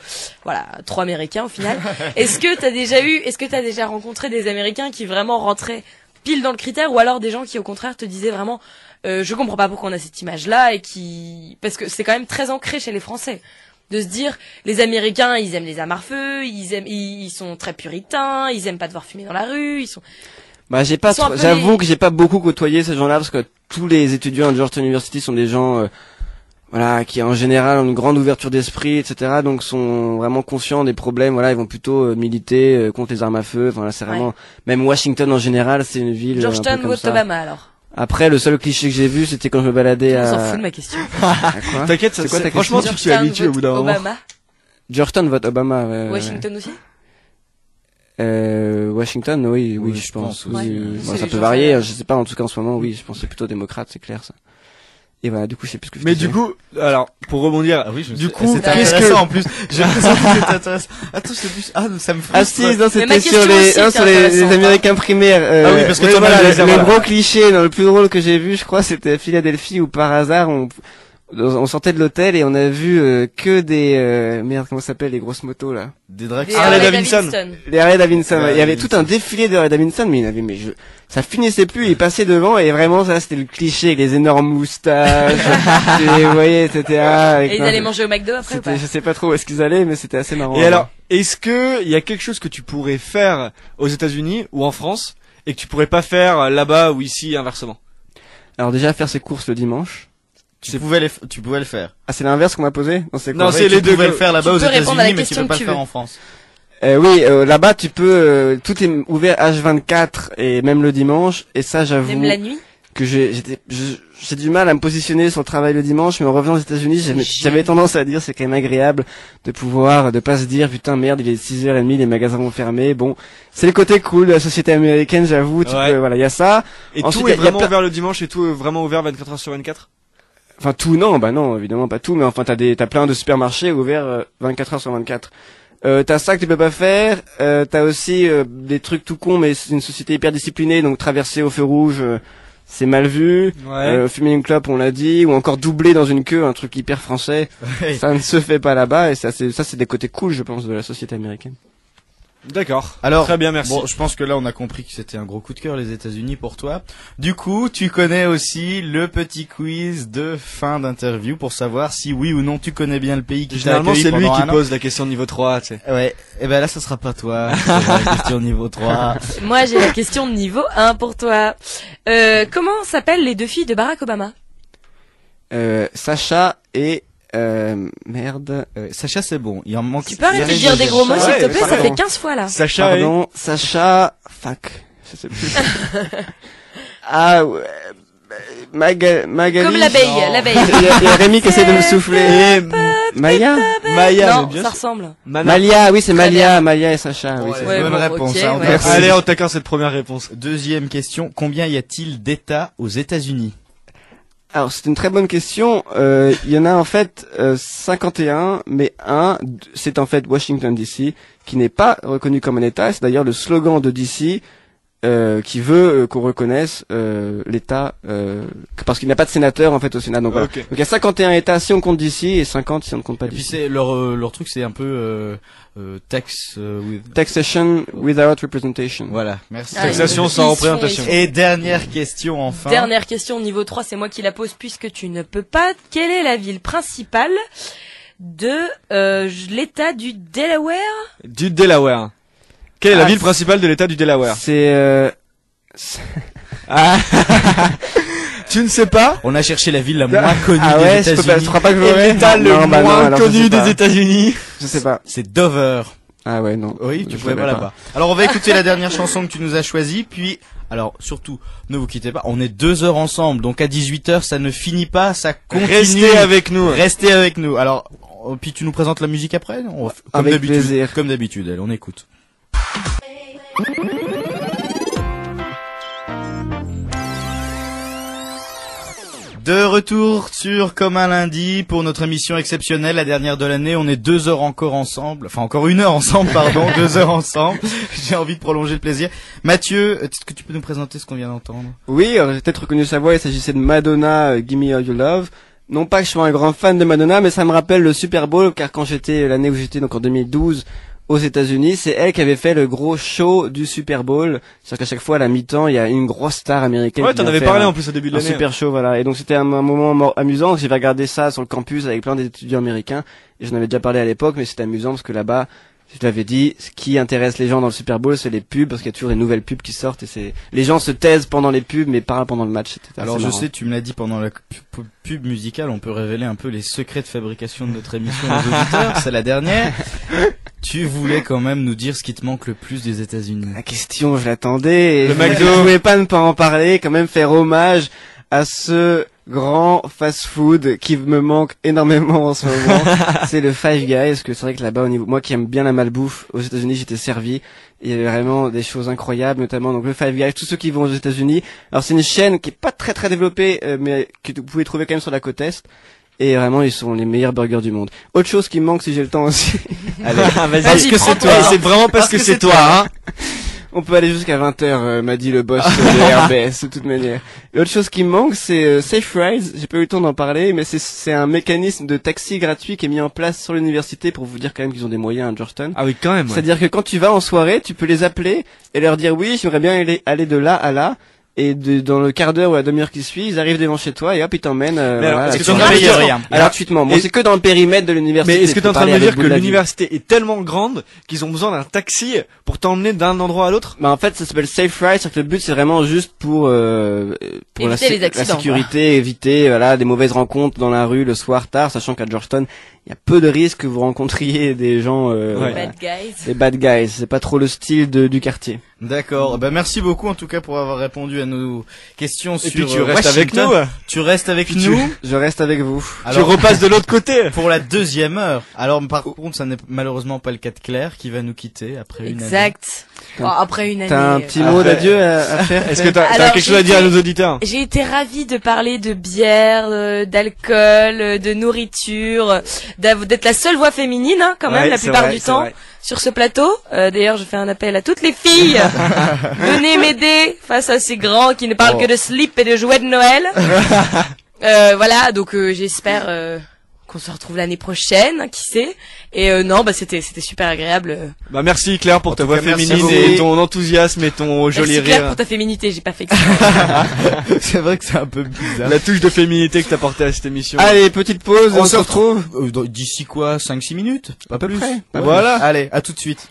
américains au final. Est-ce que t'as déjà rencontré des Américains qui vraiment rentraient pile dans le critère, ou alors des gens qui au contraire te disaient vraiment je comprends pas pourquoi on a cette image-là, parce que c'est quand même très ancré chez les Français de se dire les Américains ils aiment les armes à feu, ils sont très puritains, ils aiment pas devoir fumer dans la rue, j'avoue que j'ai pas beaucoup côtoyé ces gens-là, parce que tous les étudiants à Georgetown University sont des gens qui en général ont une grande ouverture d'esprit, etc. Donc sont vraiment conscients des problèmes. Voilà, ils vont plutôt militer contre les armes à feu. Enfin là, c'est vraiment. Même Washington en général, c'est une ville. Georgetown vote Obama alors. Après, le seul cliché que j'ai vu, c'était quand je me baladais à... On s'en fout de ma question. T'inquiète, c'est quoi ta question? Franchement, tu t'y habitues au bout d'un moment. Obama. Georgetown vote Obama. Washington aussi? Washington, oui, je pense. Oui. Bon, ça peut varier, je sais pas, en tout cas en ce moment, oui, je pense que c'est plutôt démocrate, c'est clair ça. Et voilà, du coup, je sais plus ce que je disais. Mais du coup, alors, pour rebondir, du coup, qu'est-ce que, en plus, j'ai l'impression que c'est intéressant. Attends, c'est plus, ça me frustre. Ah si, non, c'était sur les Américains primaires. Ah oui, parce que toi, le gros cliché, le plus drôle que j'ai vu, je crois, c'était à Philadelphie où par hasard, on sortait de l'hôtel et on a vu que des merde, comment ça s'appelle les grosses motos là, des Drexler, Harley Davidson. Les Harley Davidson. Il y avait tout un défilé de Harley Davidson, mais ça finissait plus, il passait devant et vraiment ça c'était le cliché avec les énormes moustaches, vous voyez, etc. Et ils allaient manger au McDo après ou pas? Je sais pas trop où est-ce qu'ils allaient, mais c'était assez marrant. Et alors, est-ce que il y a quelque chose que tu pourrais faire aux États-Unis ou en France et que tu pourrais pas faire là-bas ou ici inversement? Alors déjà faire ses courses le dimanche. Tu pouvais le faire. Ah, c'est l'inverse qu'on m'a posé? Non, c'est les deux. Tu pouvais le faire là-bas aux États-Unis, mais tu peux pas le faire en France. Oui, là-bas, tu peux, tout est ouvert H24 et même le dimanche, et ça, j'avoue. Même la nuit? Que j'ai du mal à me positionner sur le travail le dimanche, mais en revenant aux États-Unis, j'avais tendance à dire, c'est quand même agréable de pas se dire, putain, merde, il est 6h30, les magasins vont fermer. Bon, c'est le côté cool de la société américaine, j'avoue, voilà, il y a ça. Et ensuite, tout est vraiment ouvert le dimanche et tout est vraiment ouvert 24h sur 24? Enfin, tout, non, évidemment pas tout, mais enfin, t'as plein de supermarchés ouverts 24h sur 24. T'as ça que tu peux pas faire, t'as aussi des trucs tout cons, mais c'est une société hyper disciplinée, donc traverser au feu rouge, c'est mal vu. Fumer une clope, on l'a dit, ou encore doubler dans une queue, un truc hyper français. Ça ne se fait pas là-bas, et ça c'est des côtés cool, je pense, de la société américaine. D'accord. Alors, très bien, merci. Bon, je pense que là, on a compris que c'était un gros coup de cœur, les États-Unis, pour toi. Du coup, tu connais aussi le petit quiz de fin d'interview pour savoir si oui ou non tu connais bien le pays qui t'a accueilli. Généralement, c'est lui qui an. pose la question niveau 3, tu sais. Ouais. Et ben là, ça sera pas toi. C'est la question niveau 3. Moi, j'ai la question niveau 1 pour toi. Comment s'appellent les deux filles de Barack Obama? Sacha et merde. Sacha, c'est bon. Il en manque. Tu peux arrêter de dire des gros mots, s'il te plaît, ça fait 15 fois là. Sacha Pardon, Sacha, fuck. Je sais plus. Ah, ouais. Magali. Comme l'abeille. Il y a Rémi qui essaie de me souffler. Maya? Non, ça ressemble. Malia, oui, c'est Malia et Sacha, oui, c'est Ouais, bonne bon, réponse. ok, Hein, ouais. Allez, on taquin cette première réponse. Deuxième question. Combien y a-t-il d'États aux États-Unis? Alors, c'est une très bonne question. Il y en a en fait 51, mais c'est en fait Washington DC, qui n'est pas reconnu comme un État. C'est d'ailleurs le slogan de DC qui veut qu'on reconnaisse l'État, parce qu'il n'y a pas de sénateur en fait au Sénat. Donc, voilà. Okay. Donc il y a 51 États si on compte DC et 50 si on ne compte pas Et puis DC. c'est leur truc, c'est un peu Taxation without representation. Voilà, merci. Taxation sans représentation. Et dernière question enfin. Dernière question niveau 3, c'est moi qui la pose puisque tu ne peux pas. Quelle est la ville principale de l'État du Delaware? Du Delaware. Quelle est la ville principale de l'État du Delaware? C'est Tu ne sais pas? On a cherché la ville la moins connue ouais, des je États-Unis. feras pas que je Et l'aurais. l'État le Non, bah non, moins alors je connu sais pas. des États-Unis? Je sais pas. C'est Dover. Ah ouais, non. Oui, tu Je pouvais savais pas là-bas. Alors on va écouter la dernière chanson que tu nous as choisie, puis alors surtout ne vous quittez pas, on est 2 heures ensemble, donc à 18h ça ne finit pas, ça continue. Restez avec nous. Restez avec nous. Alors puis tu nous présentes la musique après, comme Avec d'habitude. plaisir. Comme d'habitude, allez, on écoute. De retour sur Comme un lundi pour notre émission exceptionnelle, la dernière de l'année. On est 2 heures encore ensemble, enfin encore 1 heure ensemble, pardon, 2 heures ensemble. J'ai envie de prolonger le plaisir. Mathieu, est-ce que tu peux nous présenter ce qu'on vient d'entendre? Oui, j'ai peut-être reconnu sa voix, il s'agissait de Madonna, Give Me All Your Love. Non pas que je sois un grand fan de Madonna, mais ça me rappelle le Super Bowl, car quand l'année où j'étais, donc en 2012, aux États-Unis, c'est elle qui avait fait le gros show du Super Bowl. C'est-à-dire qu'à chaque fois, à la mi-temps, il y a une grosse star américaine. Ouais, qui t'en vient avais faire parlé en plus au début de un l'année. super show, voilà. Et donc c'était un moment amusant. J'avais regardé ça sur le campus avec plein d'étudiants américains. Et j'en avais déjà parlé à l'époque, mais c'était amusant parce que là-bas, je l'avais dit, ce qui intéresse les gens dans le Super Bowl, c'est les pubs, parce qu'il y a toujours des nouvelles pubs qui sortent et les gens se taisent pendant les pubs, mais parlent pendant le match. Alors je sais, tu me l'as dit pendant la pub musicale, on peut révéler un peu les secrets de fabrication de notre émission aux auditeurs. C'est la dernière. Tu voulais quand même nous dire ce qui te manque le plus des États-Unis. La question, je l'attendais. Le McDo. Je pouvais pas ne pas en parler, quand même faire hommage à ce grand fast-food qui me manque énormément en ce moment. C'est le Five Guys, parce que c'est vrai que là-bas, au niveau, moi qui aime bien la malbouffe, aux États-Unis, j'étais servi. Il y avait vraiment des choses incroyables, notamment donc le Five Guys, tous ceux qui vont aux États-Unis. Alors c'est une chaîne qui est pas très très développée, mais que vous pouvez trouver quand même sur la côte est. Et vraiment, ils sont les meilleurs burgers du monde. Autre chose qui me manque, si j'ai le temps aussi. Allez, vas-y, Vas-y, que c'est prends-toi. toi. C'est vraiment parce que c'est toi, hein. On peut aller jusqu'à 20h, m'a dit le boss de RBS, de toute manière. L'autre chose qui me manque, c'est Safe Rides. J'ai pas eu le temps d'en parler, mais c'est un mécanisme de taxi gratuit qui est mis en place sur l'université pour vous dire quand même qu'ils ont des moyens à Georgetown. Ah oui, quand même. Ouais. C'est-à-dire que quand tu vas en soirée, tu peux les appeler et leur dire oui, j'aimerais bien aller de là à là. Et dans le quart d'heure ou la demi-heure qui suit, ils arrivent devant chez toi et hop, ils t'emmènent. alors, est-ce que tu t'es en train de me dire rien gratuitement. Bon, c'est que dans le périmètre de l'université. Mais est-ce que t'es en train de me dire que l'université l'université est tellement grande qu'ils ont besoin d'un taxi pour t'emmener d'un endroit à l'autre? Bah en fait ça s'appelle Safe Ride, c'est que le but c'est vraiment juste pour Éviter les accidents, la sécurité, éviter voilà des mauvaises rencontres dans la rue le soir tard, sachant qu'à Georgetown il y a peu de risques que vous rencontriez des gens Bad guys. des bad guys, c'est pas trop le style du quartier. D'accord. Bah merci beaucoup en tout cas pour avoir répondu à nos questions sur Et puis tu restes avec Washington. nous. Tu restes avec nous. Je reste avec vous. Alors, Tu repasses de l'autre côté. pour la deuxième heure. Alors par contre, ça n'est malheureusement pas le cas de Claire qui va nous quitter après une année. Exact. Oh, après une année. T'as un petit mot Après- d'adieu à faire? Est-ce que t'as Alors, quelque chose à dire à nos auditeurs? J'ai été ravie de parler de bière, d'alcool, de nourriture, d'être la seule voix féminine, hein, quand même, Ouais, la c'est plupart vrai, du c'est temps, vrai. sur ce plateau. D'ailleurs, je fais un appel à toutes les filles. Venez m'aider face à ces grands qui ne parlent que de slip et de jouets de Noël. Voilà, donc j'espère qu'on se retrouve l'année prochaine, qui sait. Et non, bah c'était super agréable. Bah merci Claire pour ta voix féminine et ton enthousiasme et ton joli rire. Merci Claire pour ta féminité, j'ai pas fait que c'est vrai que c'est un peu bizarre. La touche de féminité que t'as portée à cette émission. Allez, petite pause, on se retrouve d'ici quoi, 5-6 minutes? À peu près. Voilà. Allez, à tout de suite.